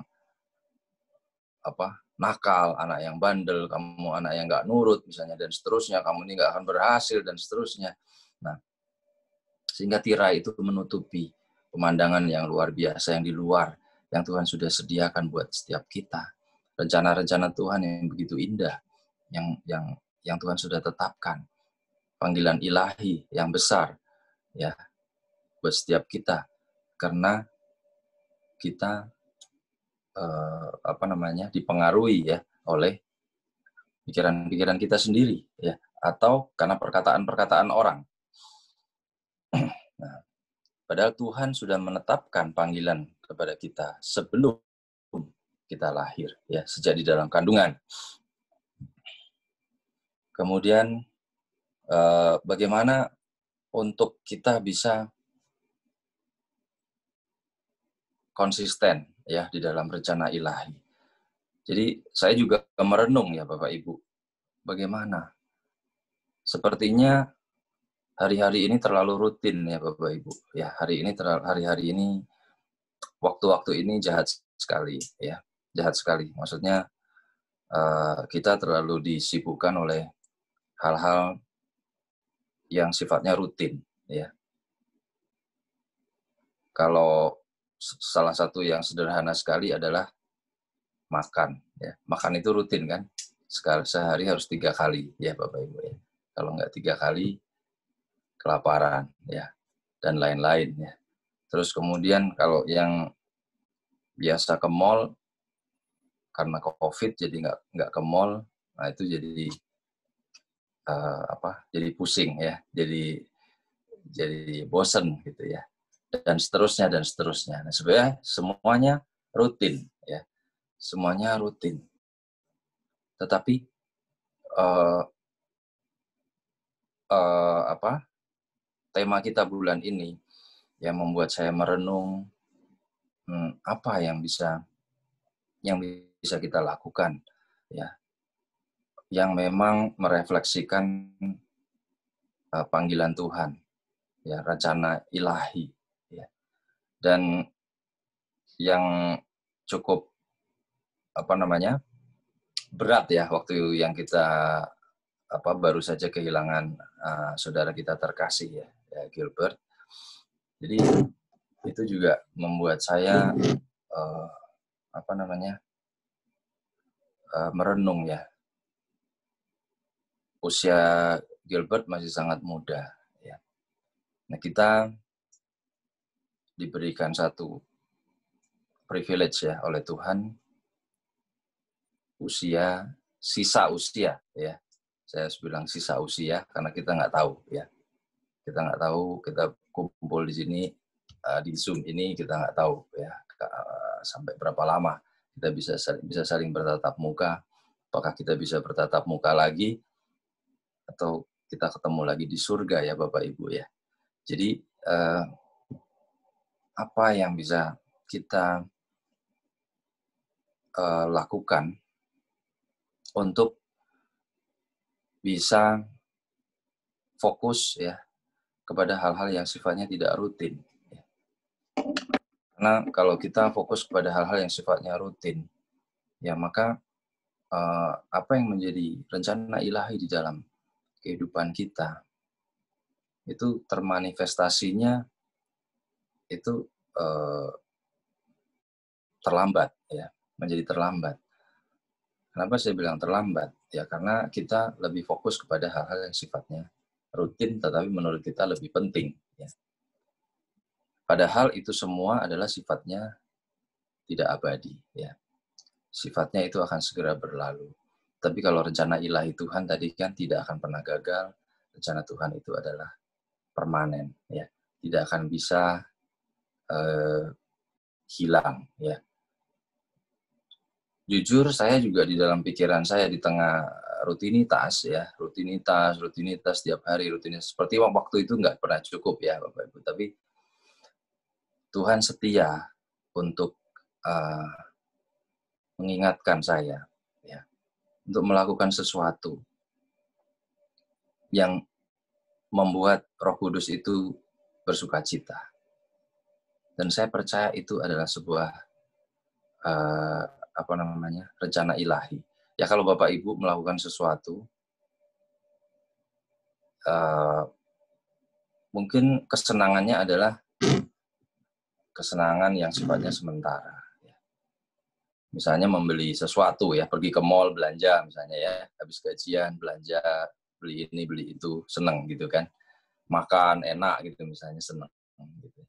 Speaker 1: nakal, anak yang bandel, kamu anak yang nggak nurut misalnya, dan seterusnya, kamu ini nggak akan berhasil dan seterusnya. Nah, sehingga tirai itu menutupi pemandangan yang luar biasa yang di luar, yang Tuhan sudah sediakan buat setiap kita. Rencana-rencana Tuhan yang begitu indah, yang Tuhan sudah tetapkan. Panggilan ilahi yang besar, ya, buat setiap kita, karena kita dipengaruhi, ya, oleh pikiran-pikiran kita sendiri, ya, atau karena perkataan-perkataan orang. Nah, padahal Tuhan sudah menetapkan panggilan kepada kita sebelum kita lahir, ya, sejak di dalam kandungan. Kemudian bagaimana untuk kita bisa konsisten, ya, di dalam rencana ilahi. Jadi saya juga merenung, ya, Bapak Ibu, bagaimana sepertinya hari-hari ini terlalu rutin, ya, Bapak Ibu. Ya, hari-hari ini, waktu-waktu ini jahat sekali, ya, jahat sekali. Maksudnya kita terlalu disibukkan oleh hal-hal yang sifatnya rutin, ya. Kalau salah satu yang sederhana sekali adalah makan, ya. Makan itu rutin kan? Sehari harus 3 kali, ya, Bapak Ibu, ya. Kalau nggak 3 kali, kelaparan, ya, dan lain-lain, ya. Terus kemudian kalau yang biasa ke mall karena COVID jadi nggak ke mall, nah itu jadi jadi pusing, ya, jadi bosen gitu, ya, dan seterusnya dan seterusnya. Nah, sebenarnya semuanya rutin, ya, semuanya rutin. Tetapi tema kita bulan ini yang membuat saya merenung apa yang bisa kita lakukan, ya, yang memang merefleksikan panggilan Tuhan, ya, rencana ilahi, ya, dan yang cukup berat, ya, waktu yang kita baru saja kehilangan saudara kita terkasih, ya, Gilbert. Jadi itu juga membuat saya merenung, ya. Usia Gilbert masih sangat muda, ya. Nah, kita diberikan satu privilege, ya, oleh Tuhan, sisa usia, ya. Saya harus bilang sisa usia karena kita nggak tahu, ya. Kita nggak tahu, kita kumpul di sini di Zoom ini, kita nggak tahu, ya, sampai berapa lama kita bisa saling bertatap muka. Apakah kita bisa bertatap muka lagi atau kita ketemu lagi di surga, ya, Bapak Ibu, ya. Jadi apa yang bisa kita lakukan untuk bisa fokus ya kepada hal-hal yang sifatnya tidak rutin. Karena kalau kita fokus kepada hal-hal yang sifatnya rutin, ya maka apa yang menjadi rencana ilahi di dalam kehidupan kita itu termanifestasinya itu terlambat ya, menjadi terlambat. Kenapa saya bilang terlambat? Ya karena kita lebih fokus kepada hal-hal yang sifatnya rutin tetapi menurut kita lebih penting ya. Padahal itu semua adalah sifatnya tidak abadi ya. Sifatnya itu akan segera berlalu. Tapi kalau rencana ilahi Tuhan tadi kan tidak akan pernah gagal. Rencana Tuhan itu adalah permanen ya. Tidak akan bisa hilang ya. Jujur saya juga di dalam pikiran saya di tengah rutinitas ya, rutinitas tiap hari, rutinitas seperti waktu itu nggak pernah cukup ya Bapak Ibu, tapi Tuhan setia untuk mengingatkan saya ya, untuk melakukan sesuatu yang membuat Roh Kudus itu bersukacita. Dan saya percaya itu adalah sebuah rencana ilahi. Ya kalau Bapak Ibu melakukan sesuatu, mungkin kesenangannya adalah kesenangan yang sifatnya sementara. Misalnya membeli sesuatu ya, pergi ke mall belanja misalnya ya, habis gajian belanja, beli ini beli itu, seneng gitu kan. Makan enak gitu misalnya, seneng gitu.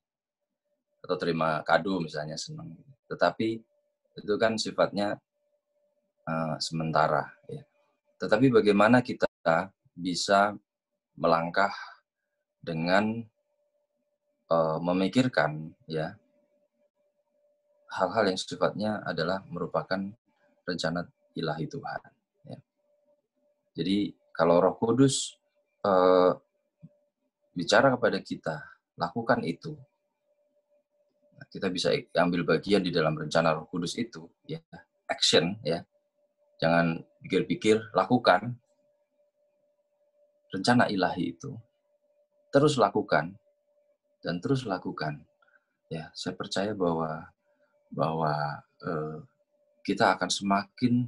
Speaker 1: Atau terima kado misalnya, seneng. Tetapi itu kan sifatnya sementara ya. Tetapi bagaimana kita bisa melangkah dengan memikirkan ya hal-hal yang sifatnya adalah merupakan rencana ilahi Tuhan. Ya. Jadi kalau Roh Kudus bicara kepada kita, lakukan itu. Nah, kita bisa ambil bagian di dalam rencana Roh Kudus itu, ya, action, ya. Jangan pikir-pikir, lakukan rencana ilahi itu. Terus lakukan dan terus lakukan. Ya, saya percaya bahwa kita akan semakin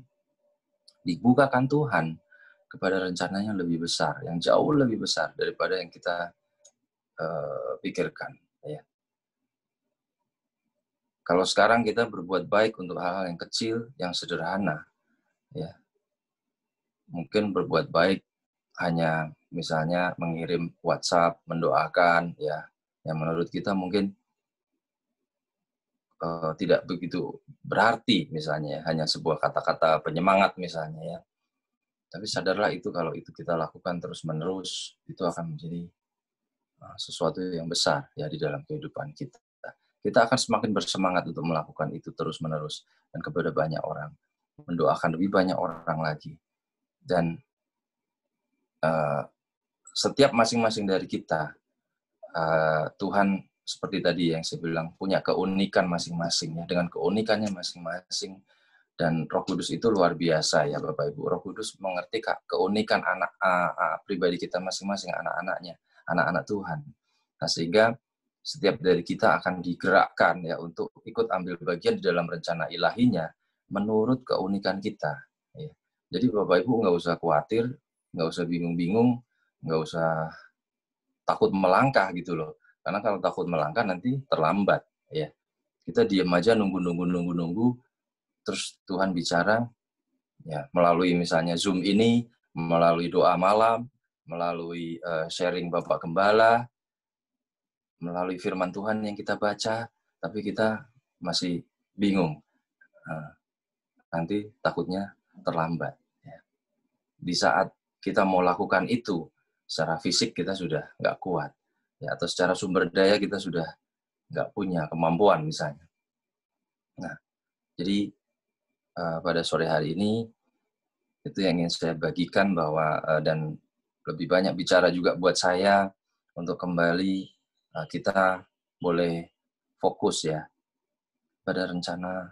Speaker 1: dibukakan Tuhan kepada rencananya lebih besar, yang jauh lebih besar daripada yang kita pikirkan. Ya. Kalau sekarang kita berbuat baik untuk hal-hal yang kecil, yang sederhana, ya mungkin berbuat baik hanya misalnya mengirim WhatsApp, mendoakan, ya, yang menurut kita mungkin tidak begitu berarti, misalnya hanya sebuah kata-kata penyemangat misalnya ya. Tapi sadarlah itu kalau itu kita lakukan terus-menerus, itu akan menjadi sesuatu yang besar ya di dalam kehidupan kita. Kita akan semakin bersemangat untuk melakukan itu terus-menerus dan kepada banyak orang, mendoakan lebih banyak orang lagi. Dan setiap masing-masing dari kita, Tuhan seperti tadi yang saya bilang punya keunikan masing-masing ya, dengan keunikannya masing-masing. Dan Roh Kudus itu luar biasa ya Bapak Ibu. Roh Kudus mengerti keunikan anak pribadi kita masing-masing, anak-anaknya, anak-anak Tuhan. Nah, sehingga setiap dari kita akan digerakkan ya untuk ikut ambil bagian di dalam rencana ilahinya menurut keunikan kita. Ya. Jadi Bapak Ibu nggak usah khawatir, nggak usah bingung-bingung, nggak usah takut melangkah gitu loh. Karena kalau takut melangkah nanti terlambat ya. Kita diam aja nunggu, terus Tuhan bicara ya melalui misalnya Zoom ini, melalui doa malam, melalui sharing Bapak Gembala, melalui firman Tuhan yang kita baca, tapi kita masih bingung. Nanti takutnya terlambat. Ya. Di saat kita mau lakukan itu, secara fisik kita sudah nggak kuat. Ya, atau secara sumber daya kita sudah nggak punya kemampuan misalnya. Nah, jadi pada sore hari ini, itu yang ingin saya bagikan bahwa, dan lebih banyak bicara juga buat saya, untuk kembali kita boleh fokus ya pada rencana,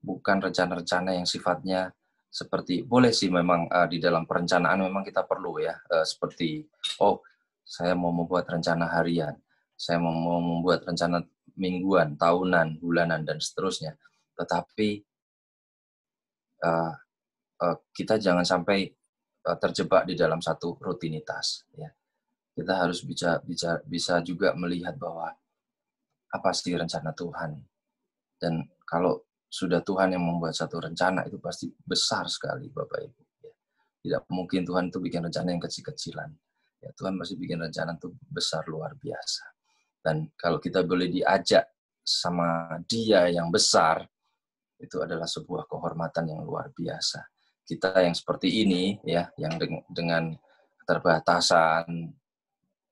Speaker 1: bukan rencana-rencana yang sifatnya seperti boleh sih memang di dalam perencanaan memang kita perlu ya, seperti saya mau membuat rencana harian, saya mau membuat rencana mingguan, tahunan, bulanan dan seterusnya. Tetapi kita jangan sampai terjebak di dalam satu rutinitas. Ya. Kita harus bisa juga melihat bahwa apa sih rencana Tuhan. Dan kalau sudah Tuhan yang membuat satu rencana, itu pasti besar sekali, Bapak Ibu. Ya. Tidak mungkin Tuhan itu bikin rencana yang kecil-kecilan. Ya, Tuhan pasti bikin rencana itu besar, luar biasa. Dan kalau kita boleh diajak sama Dia yang besar, itu adalah sebuah kehormatan yang luar biasa. Kita yang seperti ini, ya, yang dengan keterbatasan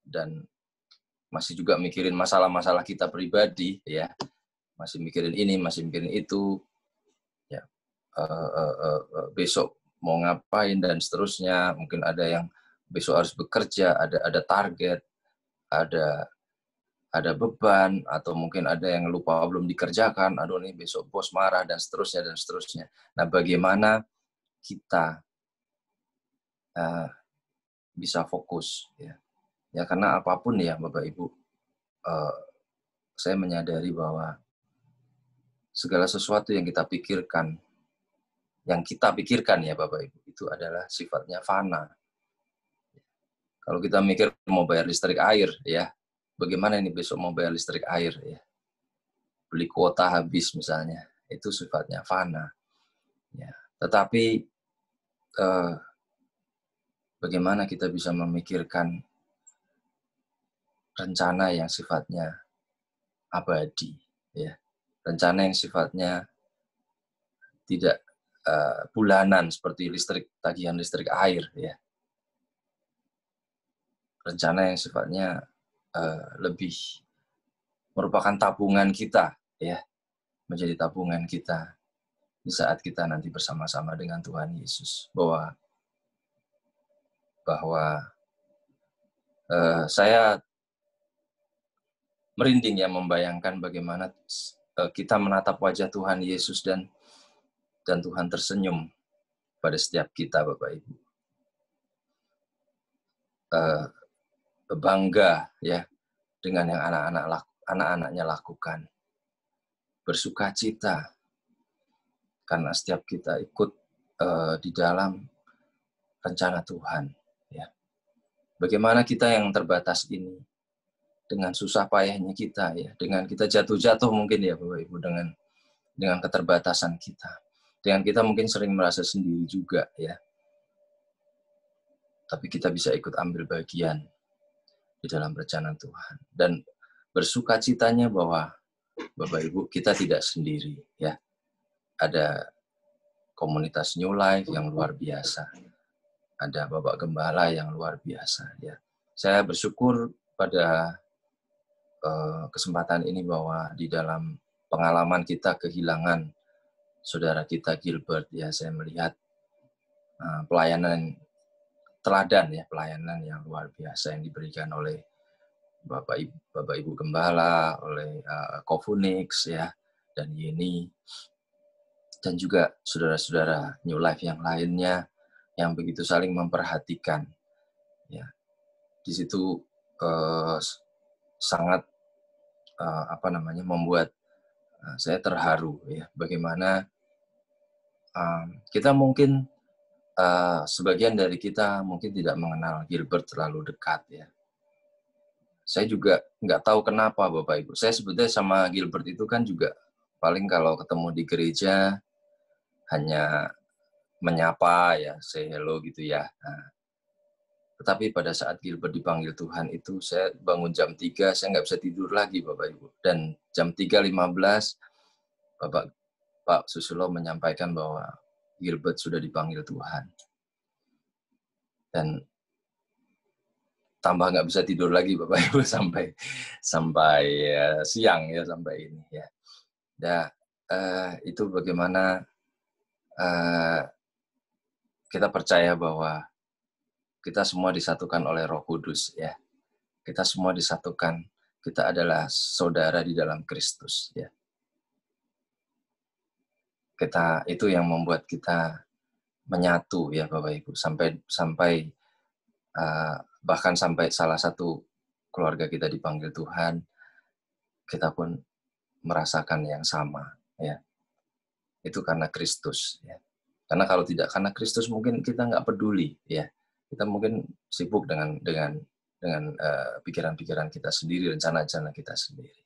Speaker 1: dan masih juga mikirin masalah-masalah kita pribadi, ya, masih mikirin ini, masih mikirin itu, ya, besok mau ngapain dan seterusnya. Mungkin ada yang besok harus bekerja, ada target, ada beban, atau mungkin ada yang lupa belum dikerjakan, aduh nih besok bos marah, dan seterusnya, dan seterusnya. Nah, bagaimana kita bisa fokus, ya. Ya, karena apapun ya, Bapak Ibu, saya menyadari bahwa segala sesuatu yang kita pikirkan ya, Bapak Ibu, itu adalah sifatnya fana. Kalau kita mikir mau bayar listrik air, ya, bagaimana ini besok mau bayar listrik air, ya. Beli kuota habis misalnya, itu sifatnya fana. Ya. Tetapi bagaimana kita bisa memikirkan rencana yang sifatnya abadi, ya, rencana yang sifatnya tidak bulanan seperti tagihan listrik air, ya, rencana yang sifatnya lebih merupakan tabungan kita, ya, menjadi tabungan kita di saat kita nanti bersama-sama dengan Tuhan Yesus, bahwa saya merinding ya membayangkan bagaimana kita menatap wajah Tuhan Yesus dan Tuhan tersenyum pada setiap kita, Bapak Ibu. Bangga ya dengan yang anak-anaknya lakukan. Bersuka cita karena setiap kita ikut di dalam rencana Tuhan. Ya. Bagaimana kita yang terbatas ini dengan susah payahnya kita, ya, dengan kita jatuh-jatuh mungkin ya Bapak Ibu, dengan keterbatasan kita, dengan kita mungkin sering merasa sendiri juga, ya. Tapi kita bisa ikut ambil bagian di dalam rencana Tuhan dan bersuka citanya bahwa Bapak Ibu kita tidak sendiri, ya. Ada komunitas New Life yang luar biasa, ada Bapak Gembala yang luar biasa, ya. Saya bersyukur pada kesempatan ini bahwa di dalam pengalaman kita kehilangan saudara kita Gilbert, ya, saya melihat pelayanan teladan, ya, pelayanan yang luar biasa yang diberikan oleh Bapak Ibu Gembala, oleh Kofunix, ya, dan Yeni, dan juga saudara-saudara New Life yang lainnya yang begitu saling memperhatikan, ya. Di situ sangat membuat saya terharu, ya, bagaimana kita mungkin sebagian dari kita mungkin tidak mengenal Gilbert terlalu dekat, ya. Saya juga nggak tahu kenapa Bapak Ibu. Saya sebetulnya sama Gilbert itu kan juga paling kalau ketemu di gereja hanya menyapa, ya, say hello gitu, ya. Nah, tetapi pada saat Gilbert dipanggil Tuhan itu, saya bangun jam 3, saya nggak bisa tidur lagi Bapak Ibu. Dan jam 3.15, Pak Susulo menyampaikan bahwa Gilbert sudah dipanggil Tuhan. Dan tambah nggak bisa tidur lagi Bapak Ibu sampai siang, ya, sampai ini, ya. Itu bagaimana kita percaya bahwa kita semua disatukan oleh Roh Kudus, ya. Kita semua disatukan. Kita adalah saudara di dalam Kristus, ya. Itu yang membuat kita menyatu ya Bapak Ibu, sampai bahkan sampai salah satu keluarga kita dipanggil Tuhan, kita pun merasakan yang sama ya. Itu karena Kristus ya. Karena kalau tidak karena Kristus mungkin kita nggak peduli ya. Kita mungkin sibuk dengan pikiran-pikiran kita sendiri, rencana-rencana kita sendiri.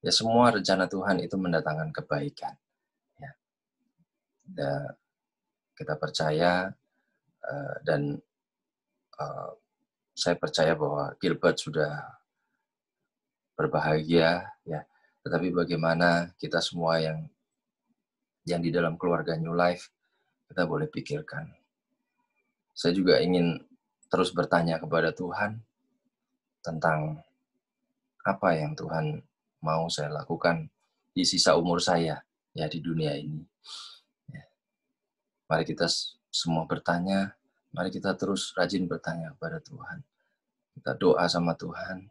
Speaker 1: Ya semua rencana Tuhan itu mendatangkan kebaikan. Ya. Dan kita percaya dan saya percaya bahwa Gilbert sudah berbahagia ya. Tetapi bagaimana kita semua yang di dalam keluarga New Life kita boleh pikirkan. Saya juga ingin terus bertanya kepada Tuhan tentang apa yang Tuhan mau saya lakukan di sisa umur saya ya di dunia ini. Ya. Mari kita semua bertanya, mari kita terus rajin bertanya kepada Tuhan. Kita doa sama Tuhan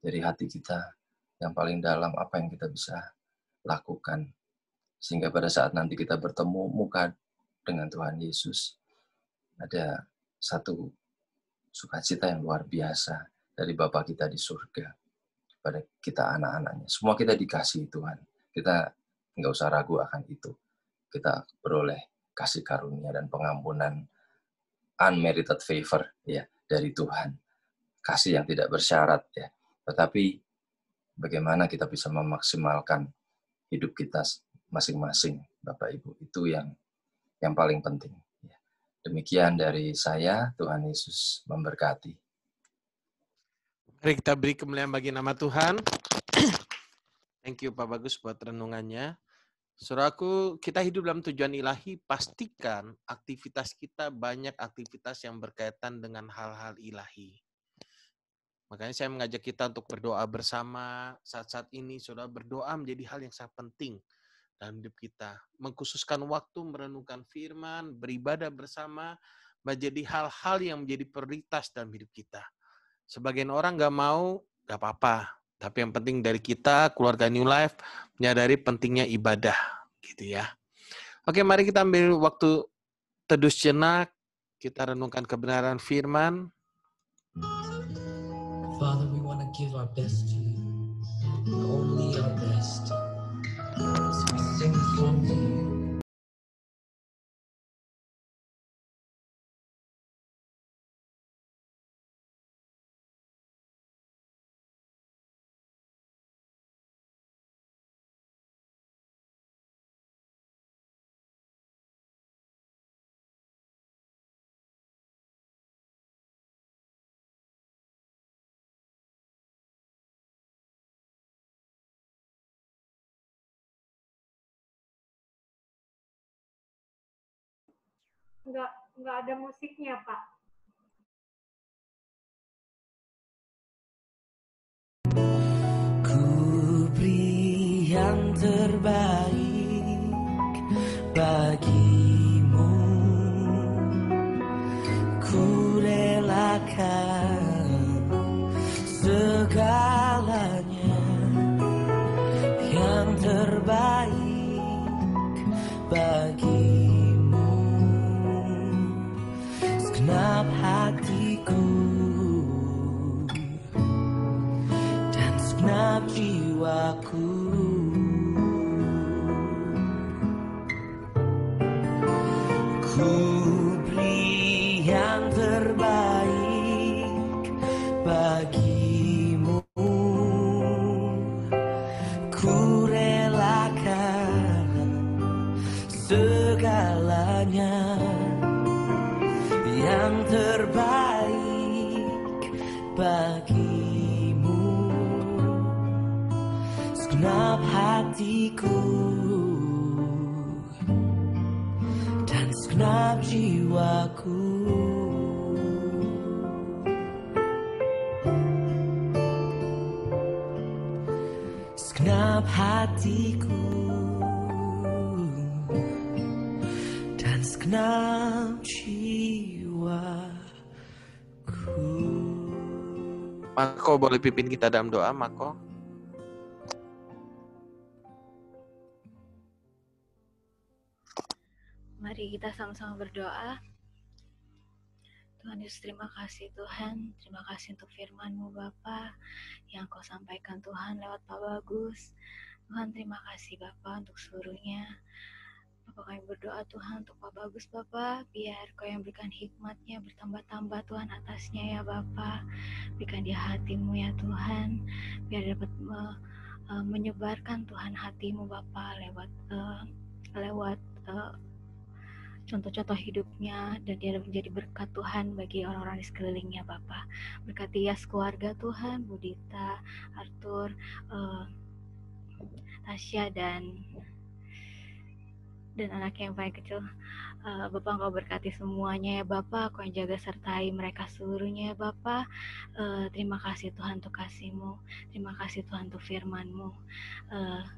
Speaker 1: dari hati kita yang paling dalam apa yang kita bisa lakukan. Sehingga pada saat nanti kita bertemu muka dengan Tuhan Yesus, ada satu sukacita yang luar biasa dari Bapa kita di surga pada kita anak-anaknya. Semua kita dikasihi Tuhan. Kita nggak usah ragu akan itu. Kita beroleh kasih karunia dan pengampunan, unmerited favor ya dari Tuhan. Kasih yang tidak bersyarat ya. Tetapi bagaimana kita bisa memaksimalkan hidup kita masing-masing, Bapak Ibu, itu yang paling penting. Demikian dari saya, Tuhan Yesus memberkati.
Speaker 2: Mari kita beri kemuliaan bagi nama Tuhan. Thank you Pak Bagus buat renungannya. Saudaraku, kita hidup dalam tujuan ilahi, pastikan aktivitas kita banyak aktivitas yang berkaitan dengan hal-hal ilahi. Makanya saya mengajak kita untuk berdoa bersama. Saat-saat ini, saudara, berdoa menjadi hal yang sangat penting dalam hidup kita. Mengkhususkan waktu merenungkan firman, beribadah bersama, menjadi hal-hal yang menjadi prioritas dalam hidup kita. Sebagian orang nggak mau, nggak apa-apa. Tapi yang penting dari kita, keluarga New Life, menyadari pentingnya ibadah. Gitu ya. Oke, mari kita ambil waktu teduh sejenak. Kita renungkan kebenaran firman.
Speaker 3: Father, we want to give our best to you. Only our best. So we sing the song to you.
Speaker 4: Nggak ada musiknya, Pak.
Speaker 3: Ku beri yang terbaik bagimu. Ku relakan segalanya yang terbaik bagimu. Segenap hatiku dan segenap jiwaku. Ku beri yang terbaik bagimu. Ku relakan segalanya yang terbaik bagimu. Segenap hatiku dan segenap jiwaku. Segenap hatiku dan segenap jiwaku.
Speaker 2: Mako boleh pimpin kita dalam doa, Mako.
Speaker 4: Mari
Speaker 5: Mari kita sama-sama berdoa. Tuhan Yesus, terima kasih Tuhan. Terima kasih untuk firman-Mu Bapa yang Kau sampaikan Tuhan lewat Pak Bagus. Tuhan, terima kasih Bapa untuk seluruhnya. Bapak, kami berdoa Tuhan untuk Pak Bagus Bapa, biar Kau yang berikan hikmatnya bertambah-tambah Tuhan atasnya ya Bapa. Berikan dia hati-Mu ya Tuhan, biar dapat menyebarkan Tuhan hati-Mu Bapa lewat contoh-contoh hidupnya, dan dia menjadi berkat Tuhan bagi orang-orang di sekelilingnya Bapa. Berkati ya keluarga Tuhan, Budita, Arthur, Tasya dan anaknya yang paling kecil. Bapak, Engkau berkati semuanya ya Bapak, Kau yang jaga sertai mereka seluruhnya ya Bapak. Terima kasih Tuhan untuk kasih-Mu, terima kasih Tuhan untuk firman-Mu.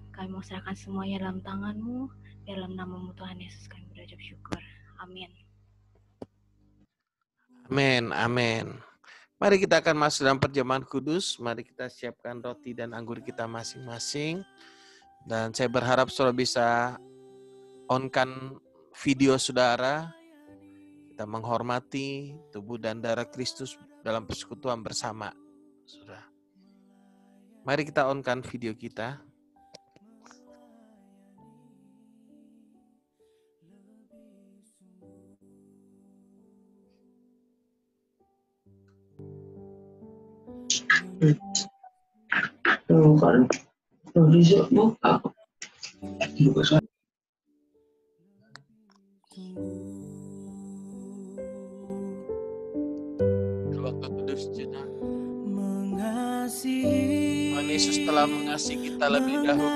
Speaker 5: Kami mau serahkan semuanya dalam tangan-Mu, dalam nama-Mu Tuhan Yesus kami berucap syukur. Amin.
Speaker 2: Amin, amin. Mari kita akan masuk dalam perjamuan kudus. Mari kita siapkan roti dan anggur kita masing-masing. Dan saya berharap saudara bisa on-kan video saudara. Kita menghormati tubuh dan darah Kristus dalam persekutuan bersama. Saudara. Mari kita on-kan video kita. Waktu teduh sejenak. Tuhan Yesus telah mengasihi kita lebih dahulu.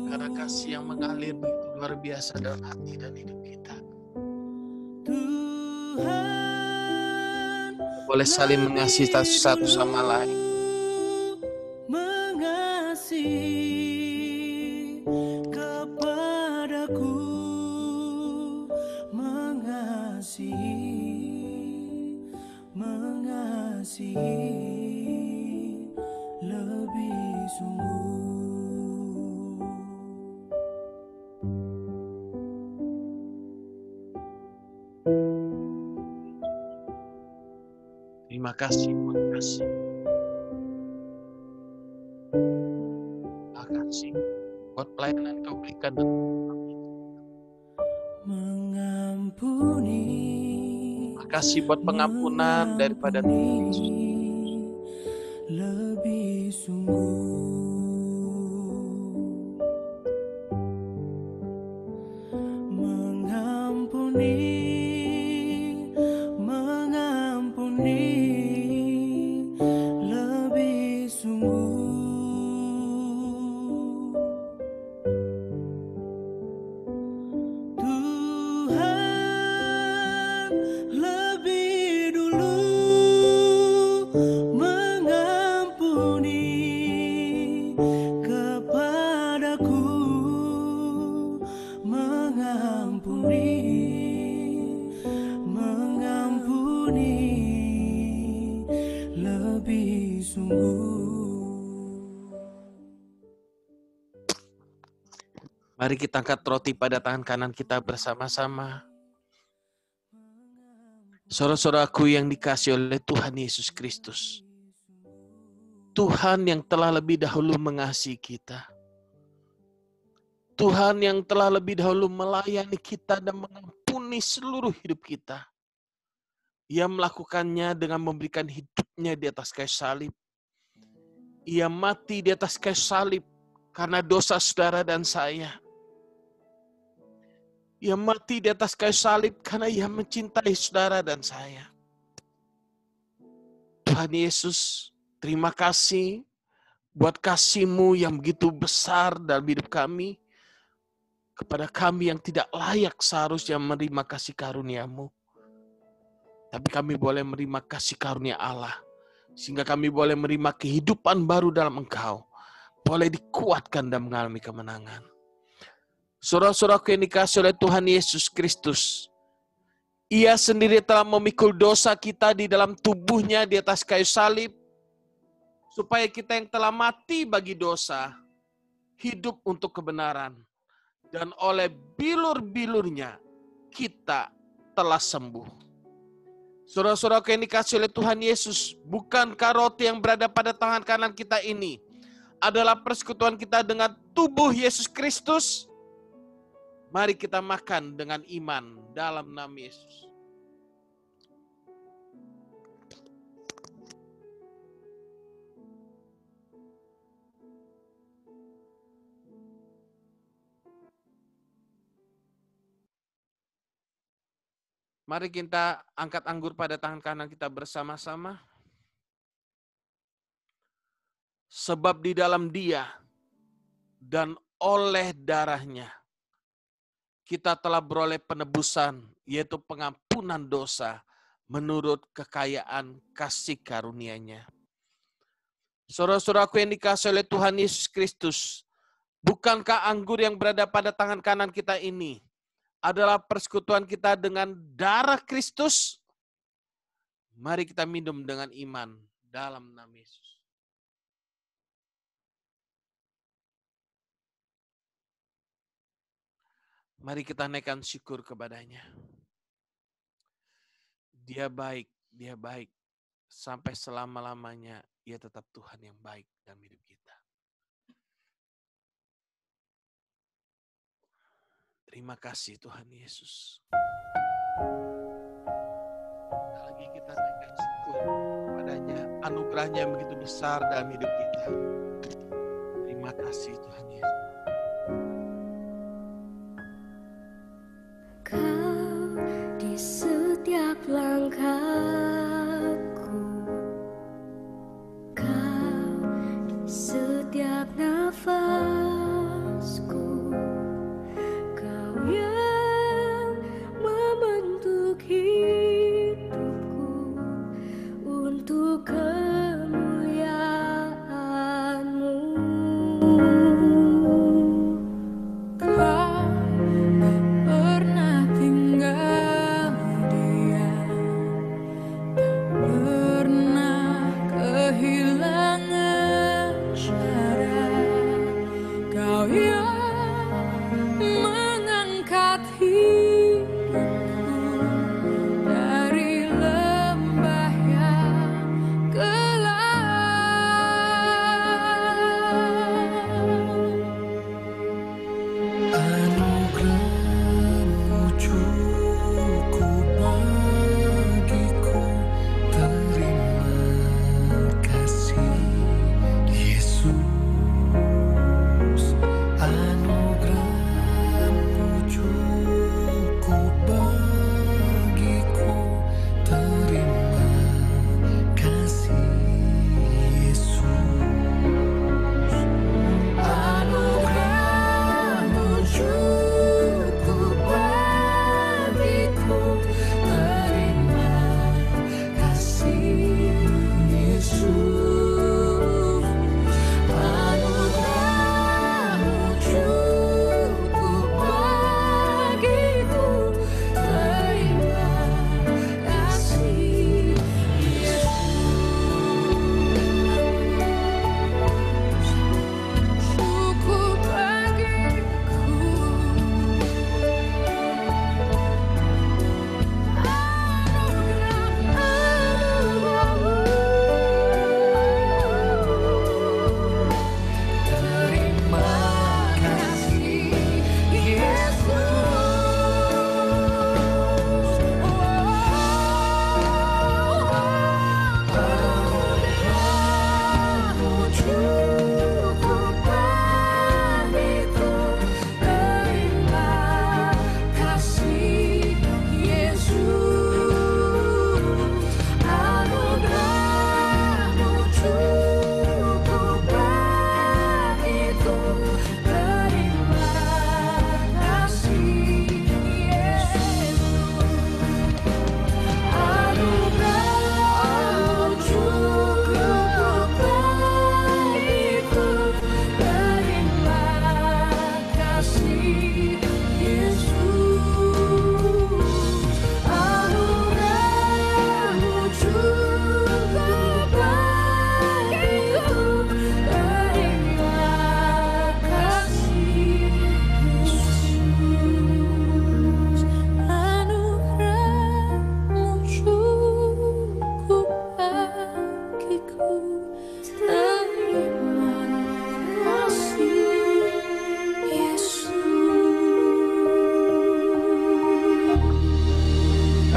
Speaker 2: Karena kasih yang mengalir begitu luar biasa dalam hati dan hidup kita. Boleh saling mengasihi satu sama lain.
Speaker 6: Mengasihi kepadaku, mengasihi lebih sungguh.
Speaker 2: Terima kasih, terima kasih. Terima kasih buat pelayanan Kau berikan.
Speaker 6: Mengampuni.
Speaker 2: Terima kasih buat pengampunan daripada Tuhan Yesus.
Speaker 6: Lebih sungguh. Mengampuni. Lebih sungguh. Tuhan lebih dulu mengampuni kepadaku, mengampuni lebih sungguh.
Speaker 2: Mari kita angkat roti pada tangan kanan kita bersama-sama. Saudara-saudaraku yang dikasihi oleh Tuhan Yesus Kristus. Tuhan yang telah lebih dahulu mengasihi kita. Tuhan yang telah lebih dahulu melayani kita dan mengampuni seluruh hidup kita. Ia melakukannya dengan memberikan hidupnya di atas kayu salib. Ia mati di atas kayu salib karena dosa saudara dan saya. Ia mati di atas kayu salib karena Ia mencintai saudara dan saya. Tuhan Yesus, terima kasih buat kasih-Mu yang begitu besar dalam hidup kami. Kepada kami yang tidak layak seharusnya menerima kasih karunia-Mu. Tapi kami boleh menerima kasih karunia Allah. Sehingga kami boleh menerima kehidupan baru dalam Engkau. Boleh dikuatkan dan mengalami kemenangan. Saudara-saudaraku yang dikasihi oleh Tuhan Yesus Kristus. Ia sendiri telah memikul dosa kita di dalam tubuhnya di atas kayu salib. Supaya kita yang telah mati bagi dosa, hidup untuk kebenaran. Dan oleh bilur-bilurnya kita telah sembuh. Saudara-saudaraku yang dikasihi oleh Tuhan Yesus, bukankah roti yang berada pada tangan kanan kita ini adalah persekutuan kita dengan tubuh Yesus Kristus? Mari kita makan dengan iman dalam nama Yesus. Mari kita angkat anggur pada tangan kanan kita bersama-sama. Sebab di dalam Dia dan oleh darahnya kita telah beroleh penebusan, yaitu pengampunan dosa menurut kekayaan kasih karunia-Nya. Saudara-saudaraku yang dikasihi oleh Tuhan Yesus Kristus, bukankah anggur yang berada pada tangan kanan kita ini adalah persekutuan kita dengan darah Kristus? Mari kita minum dengan iman dalam nama Yesus. Mari kita naikkan syukur kepada-Nya. Dia baik, Dia baik. Sampai selama-lamanya Ia tetap Tuhan yang baik dalam hidup kita. Terima kasih Tuhan Yesus. Lagi kita naikkan syukur kepada-Nya. Anugerah-Nya yang begitu besar dalam hidup kita. Terima kasih Tuhan Yesus.
Speaker 7: Kau di setiap langkahku, Kau di setiap nafasku, Kau yang membentuk hidupku untuk kemuliaan-Mu. Kau tak pernah tinggal diam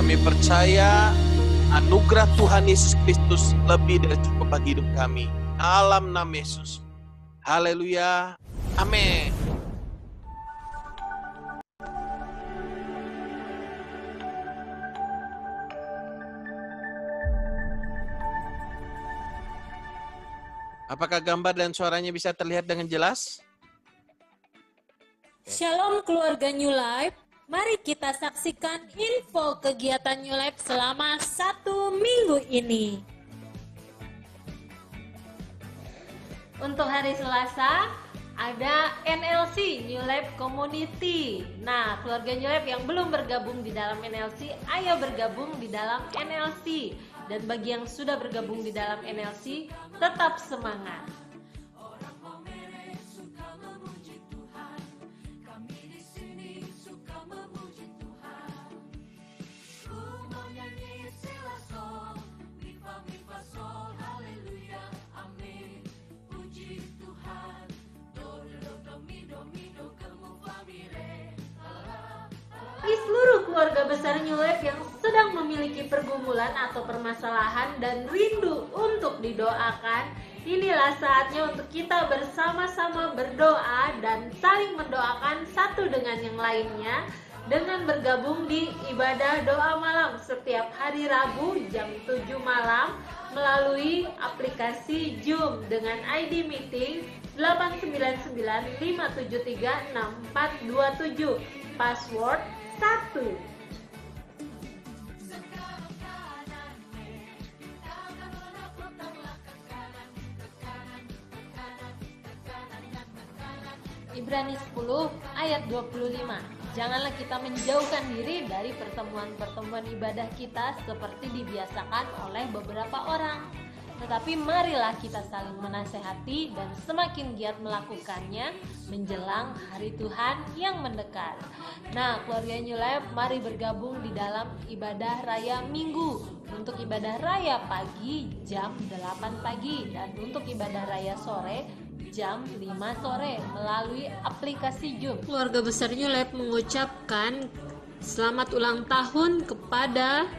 Speaker 2: Kami percaya anugerah Tuhan Yesus Kristus lebih dari cukup bagi hidup kami. Dalam nama Yesus. Haleluya. Amin. Apakah gambar dan suaranya bisa terlihat dengan jelas?
Speaker 8: Shalom keluarga New Life, mari kita saksikan info kegiatan New Life selama 1 minggu ini. Untuk hari Selasa, ada NLC, New Life Community. Nah, keluarga New Life yang belum bergabung di dalam NLC, ayo bergabung di dalam NLC. Dan bagi yang sudah bergabung di dalam NLC, tetap semangat. Bagi seluruh keluarga besar New Life yang sedang memiliki pergumulan atau permasalahan dan rindu untuk didoakan, inilah saatnya untuk kita bersama-sama berdoa dan saling mendoakan satu dengan yang lainnya dengan bergabung di ibadah doa malam setiap hari Rabu jam 7 malam melalui aplikasi Zoom dengan ID meeting 899573647, password 1. Ibrani 10 ayat 25. Janganlah kita menjauhkan diri dari pertemuan-pertemuan ibadah kita seperti dibiasakan oleh beberapa orang. Tetapi marilah kita saling menasehati dan semakin giat melakukannya menjelang hari Tuhan yang mendekat. Nah, keluarga New Life, mari bergabung di dalam ibadah raya Minggu. Untuk ibadah raya pagi jam 8 pagi dan untuk ibadah raya sore jam 5 sore melalui aplikasi Zoom. Keluarga besar New Life mengucapkan selamat ulang tahun kepada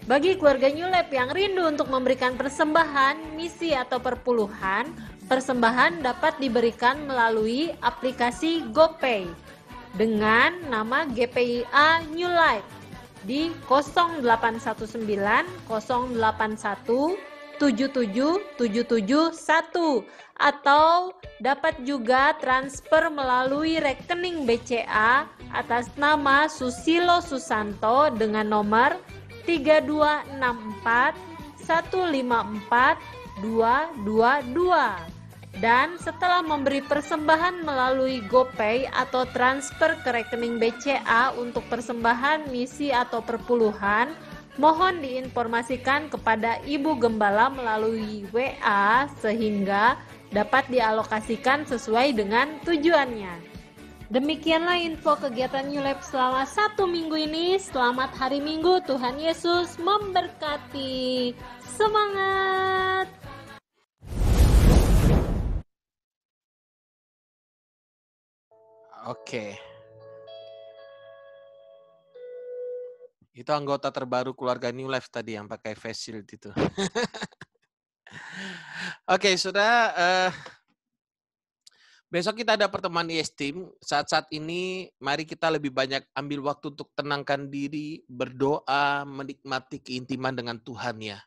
Speaker 8: bagi keluarga New Life yang rindu untuk memberikan persembahan, misi atau perpuluhan, persembahan dapat diberikan melalui aplikasi GoPay dengan nama GPIA New Life di 0819 081 77771 atau dapat juga transfer melalui rekening BCA atas nama Susilo Susanto dengan nomor 3264154222 dan setelah memberi persembahan melalui GoPay atau transfer ke rekening BCA untuk persembahan misi atau perpuluhan, mohon diinformasikan kepada Ibu Gembala melalui WA sehingga dapat dialokasikan sesuai dengan tujuannya. Demikianlah info kegiatan New Life selama 1 minggu ini. Selamat hari Minggu, Tuhan Yesus memberkati. Semangat!
Speaker 2: Oke. Itu anggota terbaru keluarga New Life tadi yang pakai face shield itu. Oke, saudara. Besok kita ada pertemuan IS-Team. Saat-saat ini, mari kita lebih banyak ambil waktu untuk tenangkan diri, berdoa, menikmati keintiman dengan Tuhan ya.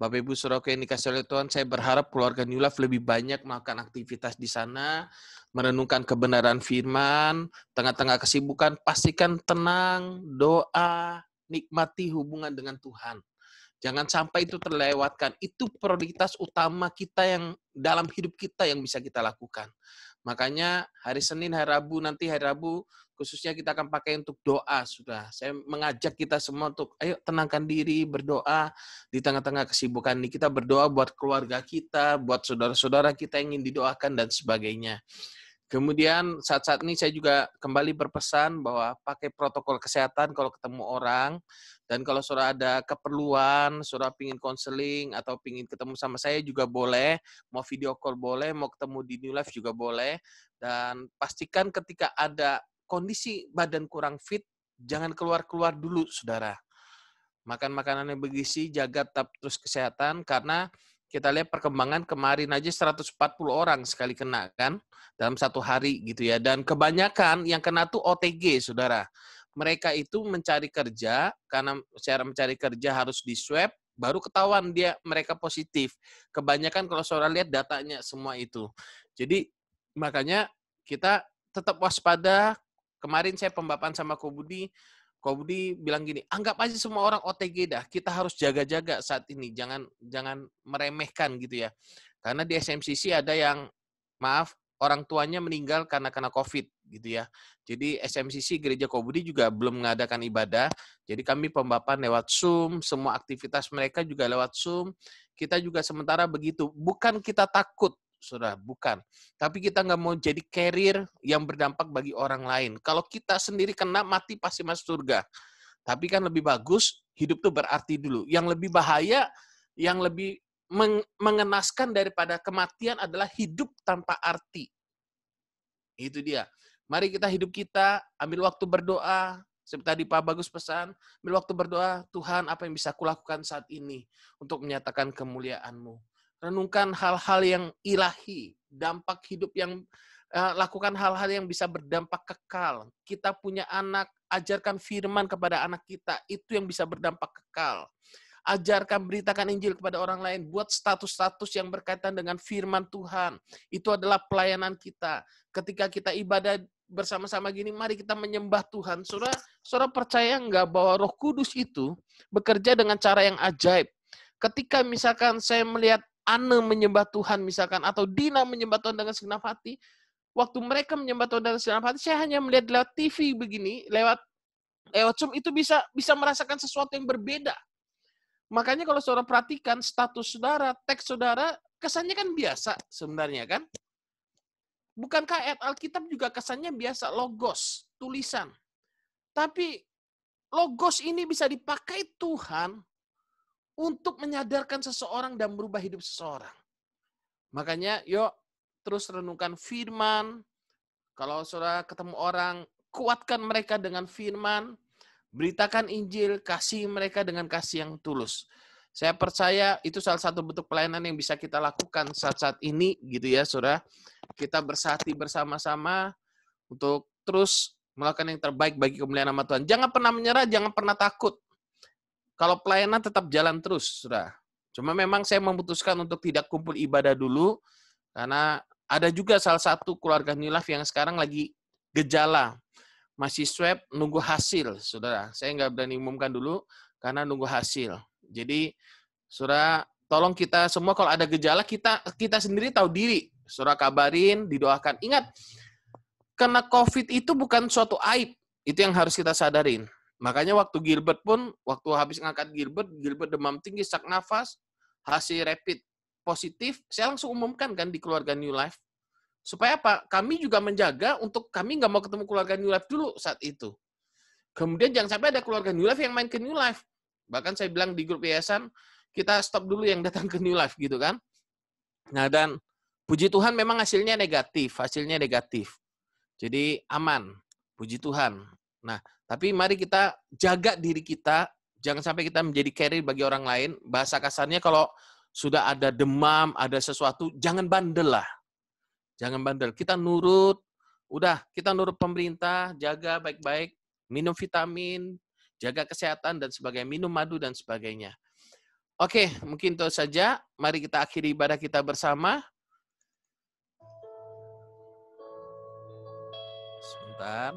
Speaker 2: Bapak Ibu Saudaraku yang dikasihi oleh Tuhan, saya berharap keluarga New Life lebih banyak melakukan aktivitas di sana, merenungkan kebenaran firman, tengah-tengah kesibukan, pastikan tenang, doa, nikmati hubungan dengan Tuhan. Jangan sampai itu terlewatkan. Itu prioritas utama kita yang dalam hidup kita yang bisa kita lakukan. Makanya hari Senin, hari Rabu, nanti hari Rabu khususnya kita akan pakai untuk doa, sudah. Saya mengajak kita semua untuk, ayo tenangkan diri, berdoa di tengah-tengah kesibukan ini. Kita berdoa buat keluarga kita, buat saudara-saudara kita yang ingin didoakan, dan sebagainya. Kemudian saat-saat ini saya juga kembali berpesan bahwa pakai protokol kesehatan kalau ketemu orang, dan kalau saudara ada keperluan, saudara pingin konseling atau pingin ketemu sama saya juga boleh, mau video call boleh, mau ketemu di New Life juga boleh, dan pastikan ketika ada kondisi badan kurang fit, jangan keluar-keluar dulu, saudara. Makan makanan yang bergizi, jaga tetap terus kesehatan, karena kita lihat perkembangan kemarin aja 140 orang sekali kena kan, dalam satu hari gitu ya. Dan kebanyakan yang kena tuh OTG, saudara. Mereka itu mencari kerja, karena cara mencari kerja harus di swab, baru ketahuan mereka positif. Kebanyakan kalau saudara lihat datanya semua itu. Jadi makanya kita tetap waspada. Kemarin saya pembahasan sama Ko Budi bilang gini, anggap aja semua orang OTG dah. Kita harus jaga-jaga saat ini, jangan meremehkan gitu ya. Karena di SMCC ada yang, maaf, orang tuanya meninggal karena kena COVID gitu ya. Jadi SMCC Gereja Ko Budi juga belum mengadakan ibadah. Jadi kami pembahasan lewat Zoom, semua aktivitas mereka juga lewat Zoom. Kita juga sementara begitu. Bukan kita takut, saudara, bukan. Tapi kita nggak mau jadi carrier yang berdampak bagi orang lain. Kalau kita sendiri kena, mati pasti masuk surga. Tapi kan lebih bagus, hidup tuh berarti dulu. Yang lebih bahaya, yang lebih mengenaskan daripada kematian adalah hidup tanpa arti. Itu dia. Mari kita hidup kita, ambil waktu berdoa. Seperti tadi Pak Bagus pesan, ambil waktu berdoa, Tuhan apa yang bisa kulakukan saat ini untuk menyatakan kemuliaan-Mu. Renungkan hal-hal yang ilahi, dampak hidup yang lakukan hal-hal yang bisa berdampak kekal. Kita punya anak, ajarkan firman kepada anak kita, itu yang bisa berdampak kekal. Ajarkan, beritakan Injil kepada orang lain, buat status-status yang berkaitan dengan firman Tuhan. Itu adalah pelayanan kita. Ketika kita ibadah bersama-sama gini, mari kita menyembah Tuhan. Saudara percaya enggak bahwa Roh Kudus itu bekerja dengan cara yang ajaib? Ketika misalkan saya melihat Anne menyembah Tuhan misalkan, atau Dina menyembah Tuhan dengan segenap hati, waktu mereka menyembah Tuhan dengan segenap hati, saya hanya melihat lewat TV begini, lewat Zoom, itu bisa merasakan sesuatu yang berbeda. Makanya kalau saudara perhatikan status saudara, teks saudara, kesannya kan biasa sebenarnya kan? Bukankah ayat Alkitab juga kesannya biasa, logos, tulisan. Tapi logos ini bisa dipakai Tuhan untuk menyadarkan seseorang dan merubah hidup seseorang. Makanya yuk terus renungkan firman. Kalau saudara ketemu orang, kuatkan mereka dengan firman. Beritakan Injil, kasih mereka dengan kasih yang tulus. Saya percaya itu salah satu bentuk pelayanan yang bisa kita lakukan saat-saat ini gitu ya, saudara. Kita bersatu bersama-sama untuk terus melakukan yang terbaik bagi kemuliaan nama Tuhan. Jangan pernah menyerah, jangan pernah takut. Kalau pelayanan tetap jalan terus, saudara. Cuma memang saya memutuskan untuk tidak kumpul ibadah dulu, karena ada juga salah satu keluarga New Life yang sekarang lagi gejala. Masih swab, nunggu hasil, saudara. Saya nggak berani umumkan dulu, karena nunggu hasil. Jadi, saudara, tolong kita semua kalau ada gejala, kita sendiri tahu diri. Saudara kabarin, didoakan. Ingat, kena COVID itu bukan suatu aib. Itu yang harus kita sadarin. Makanya waktu Gilbert pun, waktu habis ngangkat Gilbert demam tinggi, sesak nafas, hasil rapid positif, saya langsung umumkan kan di keluarga New Life. Supaya apa? Kami juga menjaga untuk kami nggak mau ketemu keluarga New Life dulu saat itu. Kemudian jangan sampai ada keluarga New Life yang main ke New Life. Bahkan saya bilang di grup yayasan, kita stop dulu yang datang ke New Life gitu kan. Nah dan puji Tuhan memang hasilnya negatif. Jadi aman, puji Tuhan. Nah tapi mari kita jaga diri kita, jangan sampai kita menjadi carrier bagi orang lain. Bahasa kasarnya kalau sudah ada demam, ada sesuatu, jangan bandel lah. Jangan bandel. Kita nurut pemerintah, jaga baik-baik, minum vitamin, jaga kesehatan dan sebagainya, minum madu dan sebagainya. Oke, mungkin itu saja. Mari kita akhiri ibadah kita bersama. Sebentar.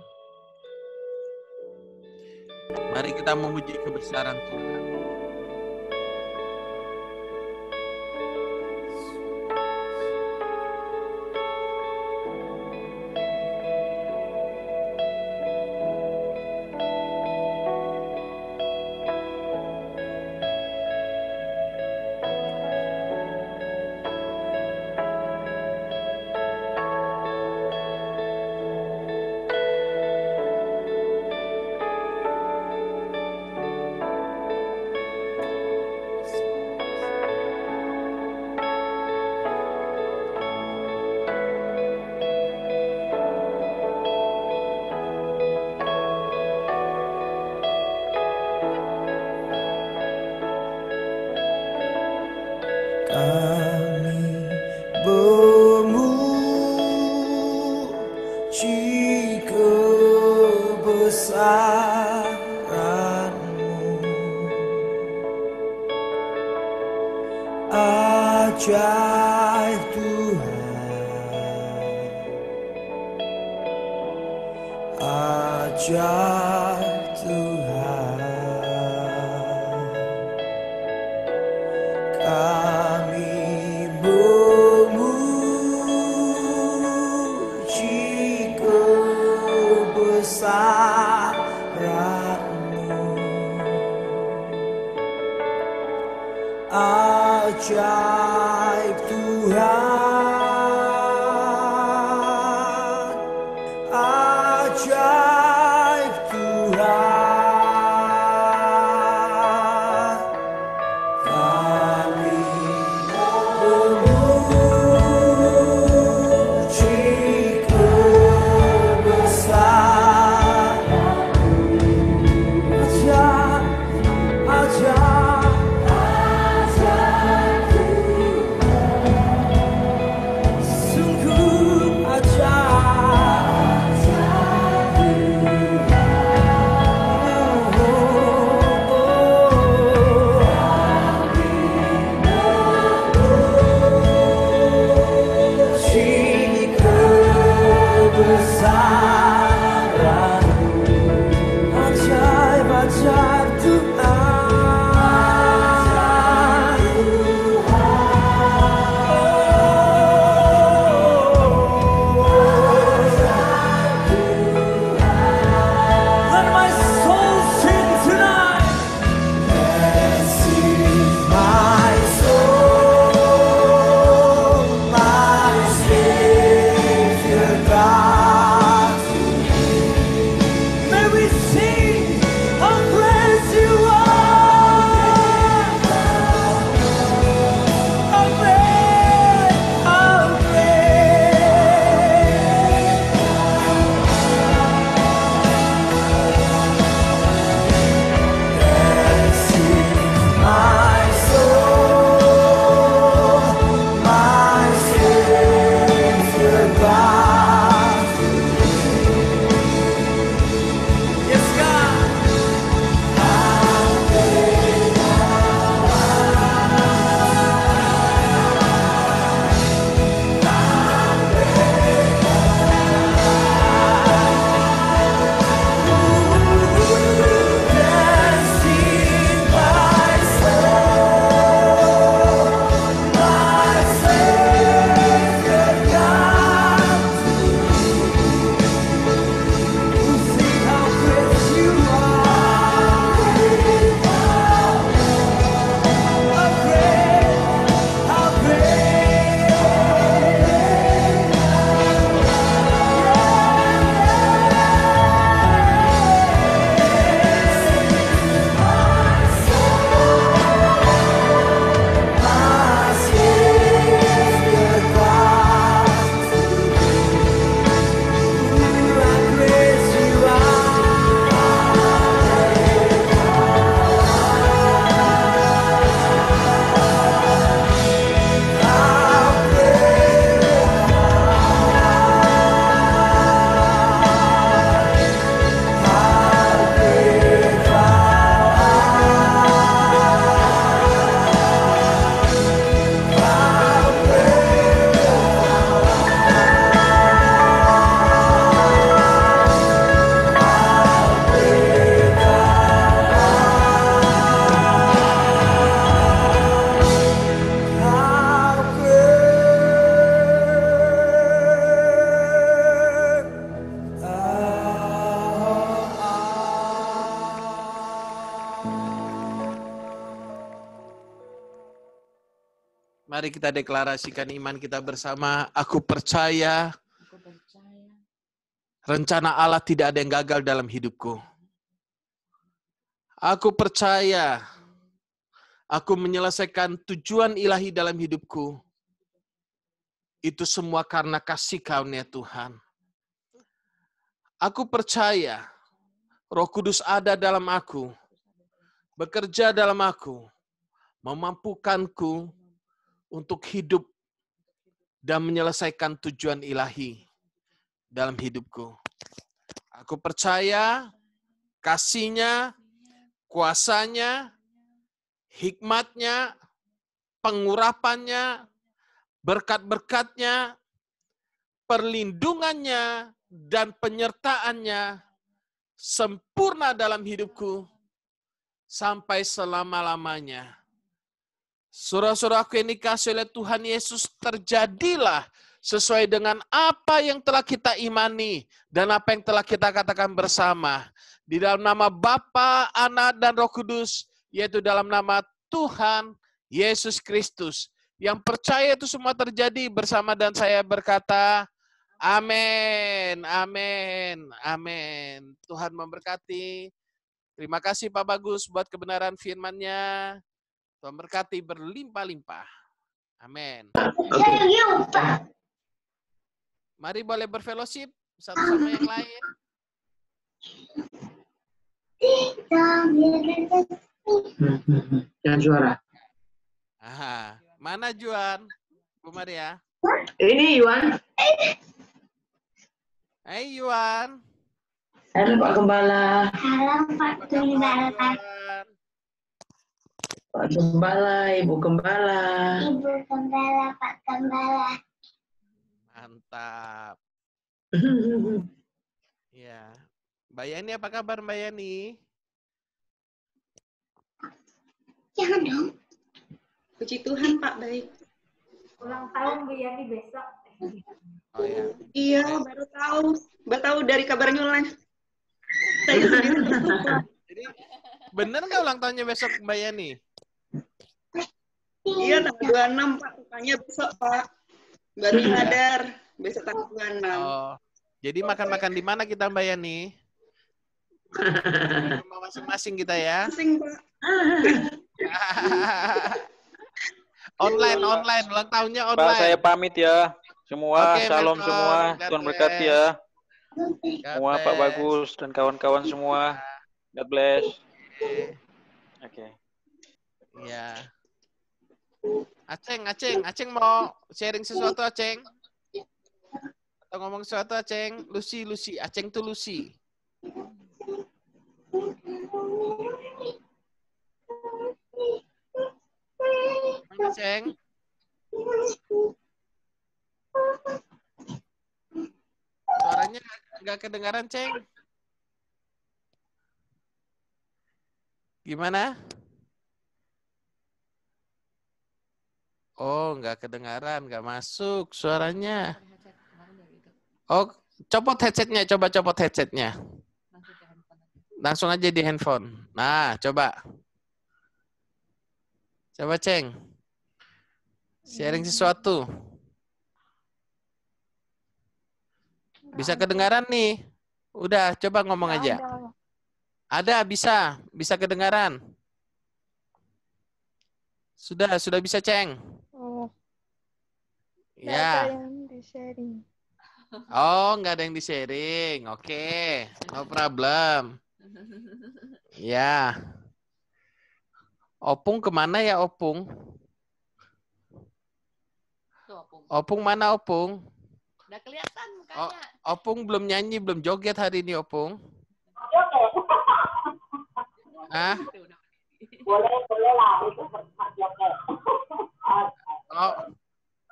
Speaker 2: Mari kita memuji kebesaran Tuhan.
Speaker 6: kami memuji kebesaran-Mu. Ajaib Tuhan, ajaib Tuhan, kami memuji kebesaran-Mu. Ajaib Tuhan, ajaib Tuhan, kami memuji kebesaran-Mu. Ajaib, sungguh ajaib, kebesaran-Mu. Ajaib, ajaib Tuhan. Let my soul sing tonight. Sing my soul, my Savior God. May we sing how great You are. How great, how great. Sing my soul, my Savior God. Yes, God. Sing my soul, my Savior God. Sing how great You are. How great, how great. My Savior God. How great You are. How
Speaker 2: Mari kita deklarasikan iman kita bersama. Aku percaya rencana Allah tidak ada yang gagal dalam hidupku. Aku percaya aku menyelesaikan tujuan ilahi dalam hidupku. Itu semua karena kasih karunia Tuhan. Aku percaya Roh Kudus ada dalam aku, bekerja dalam aku, memampukanku untuk hidup dan menyelesaikan tujuan ilahi dalam hidupku. Aku percaya kasih-Nya, kuasa-Nya, hikmat-Nya, pengurapan-Nya, berkat-berkat-Nya, perlindungan-Nya, dan penyertaan-Nya sempurna dalam hidupku sampai selama-lamanya. Saudara-saudaraku yang dikasihi oleh Tuhan Yesus, terjadilah sesuai dengan apa yang telah kita imani dan apa yang telah kita katakan bersama. Di dalam nama Bapa, Anak, dan Roh Kudus, yaitu dalam nama Tuhan Yesus Kristus. Yang percaya itu semua terjadi bersama dan saya berkata, amin, amin, amin. Tuhan memberkati. Terima kasih Pak Bagus buat kebenaran firman-Nya. Tuhan berkati berlimpah-limpah. Amin. Mari boleh berfellowship satu sama yang lain.
Speaker 9: Yang juara.
Speaker 2: Aha. Mana Juan? Bu Maria.
Speaker 9: Ini Yuan.
Speaker 2: Hai Yuan.
Speaker 9: Halo Pak Gembala.
Speaker 10: Halo Pak Gembala.
Speaker 9: Pak Gembala, Ibu Gembala.
Speaker 10: Ibu Gembala, Pak Gembala.
Speaker 2: Mantap. Ya. Mbak Yani, apa kabar Mbak Yani?
Speaker 10: Jangan dong.
Speaker 11: Puji Tuhan Pak, baik.
Speaker 4: Ulang tahun Bu Yani besok.
Speaker 2: Oh ya.
Speaker 11: Iya, baru tahu dari kabar Nyulan.
Speaker 2: Jadi bener nggak ulang tahunnya besok Mbak Yani?
Speaker 11: Iya, tanggal 26 Pak. Rupanya besok Pak. Baru sadar besok tanggal 26.
Speaker 2: Oh. Jadi makan-makan di mana kita Mbak Yani? Di rumah masing-masing kita ya.
Speaker 11: Masing Pak.
Speaker 2: Online ulang tahunnya online.
Speaker 12: Pak, saya pamit ya. Semua,
Speaker 2: Oke,
Speaker 12: shalom
Speaker 2: welcome.
Speaker 12: semua.
Speaker 2: God
Speaker 12: Tuhan berkati ya.
Speaker 2: God
Speaker 12: Semua Pak
Speaker 2: bless.
Speaker 12: Bagus dan kawan-kawan semua. God bless. Oke.
Speaker 2: Ya. Aceng mau sharing sesuatu Aceng? Atau ngomong sesuatu Aceng? Lucy, Aceng tuh Lucy. Mana Aceng? Suaranya nggak kedengaran Ceng. Gimana? Oh, nggak kedengaran, nggak masuk suaranya. Oh, copot headsetnya, coba copot headsetnya. Langsung aja di handphone. Nah, coba. Coba, Ceng. Sharing sesuatu. Bisa kedengaran nih. Udah, coba ngomong aja. Ada, bisa kedengaran. Sudah bisa, Ceng.
Speaker 7: Oh.
Speaker 2: Ya.
Speaker 7: Ada yang di-sharing.
Speaker 2: Oh, nggak ada yang di-sharing. Oke, no problem. Ya. Opung kemana ya, Opung? Opung mana, Opung?
Speaker 8: Udah kelihatan mukanya.
Speaker 2: Opung belum nyanyi, belum joget hari ini, Opung. Ah?
Speaker 10: Boleh lah, itu sempat joget.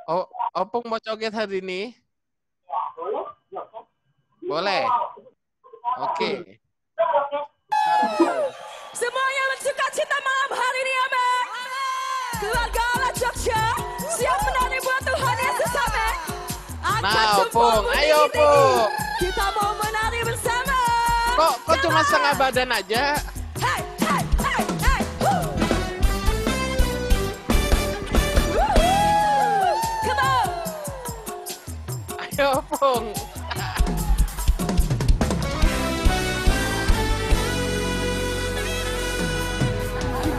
Speaker 2: Oh, Opung mau joget hari ini?
Speaker 10: Ya, boleh joget.
Speaker 2: Boleh. Oke.
Speaker 13: Semuanya bersuka cita malam hari ini, amin. Keluarga Allah Jogja, siap menari buat Tuhan Yesus, amin.
Speaker 2: Nah, Opung, ayo Opung.
Speaker 13: Kita mau menari bersama.
Speaker 2: Kok cuma setengah badan aja?
Speaker 13: Hey, hey, hey, hey. Woo-hoo. Come on.
Speaker 2: Ayo Opung.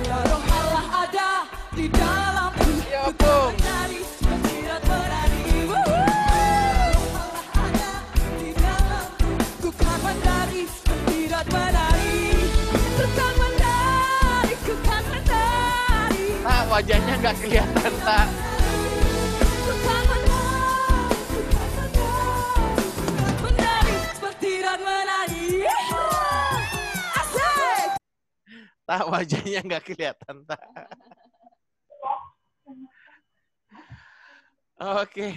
Speaker 13: Roh Allah ada di dalam
Speaker 2: Ayo Opung.
Speaker 13: menari, bersirat menari. Allah ada di dalamku, ku kan menari, bersirat menari. Ku kan menari, ku kan menari.
Speaker 2: Tak, wajahnya nggak kelihatan, tak. Tak, wajahnya nggak kelihatan, tak. Oke.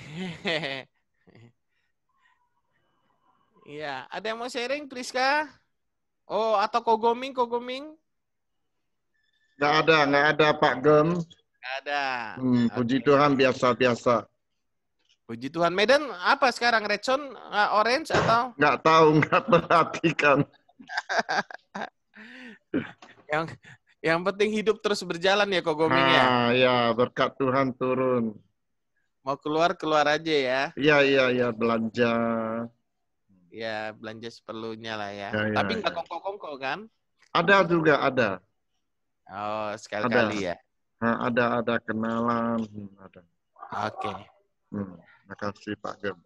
Speaker 2: Iya, ada yang mau sharing, Priska? Oh, atau Kogoming?
Speaker 14: Nggak ada Pak Gem.
Speaker 2: Nggak ada.
Speaker 14: Puji Tuhan biasa-biasa.
Speaker 2: Puji Tuhan. Medan apa sekarang? Red zone, orange atau?
Speaker 14: Nggak tahu, nggak perhatikan.
Speaker 2: Yang penting hidup terus berjalan ya, Kogoming ya?
Speaker 14: Ya, berkat Tuhan turun.
Speaker 2: Mau keluar aja ya?
Speaker 14: Iya, belanja.
Speaker 2: Ya, belanja seperlunya lah ya.
Speaker 14: Ya,
Speaker 2: tapi nggak kongko-kongko kan?
Speaker 14: Ada juga, ada.
Speaker 2: Oh, sekali-kali ya?
Speaker 14: Ada kenalan. Ada.
Speaker 2: Oke.
Speaker 14: Makasih Pak Gem.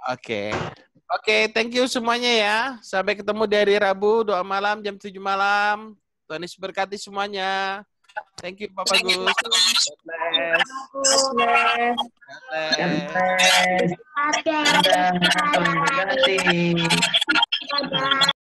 Speaker 2: Oke, thank you semuanya ya. Sampai ketemu di hari Rabu, doa malam jam 7 malam. Tuhan Yesus berkati semuanya. Thank you Bapak Gus. God bless.
Speaker 9: Tuhan berkati.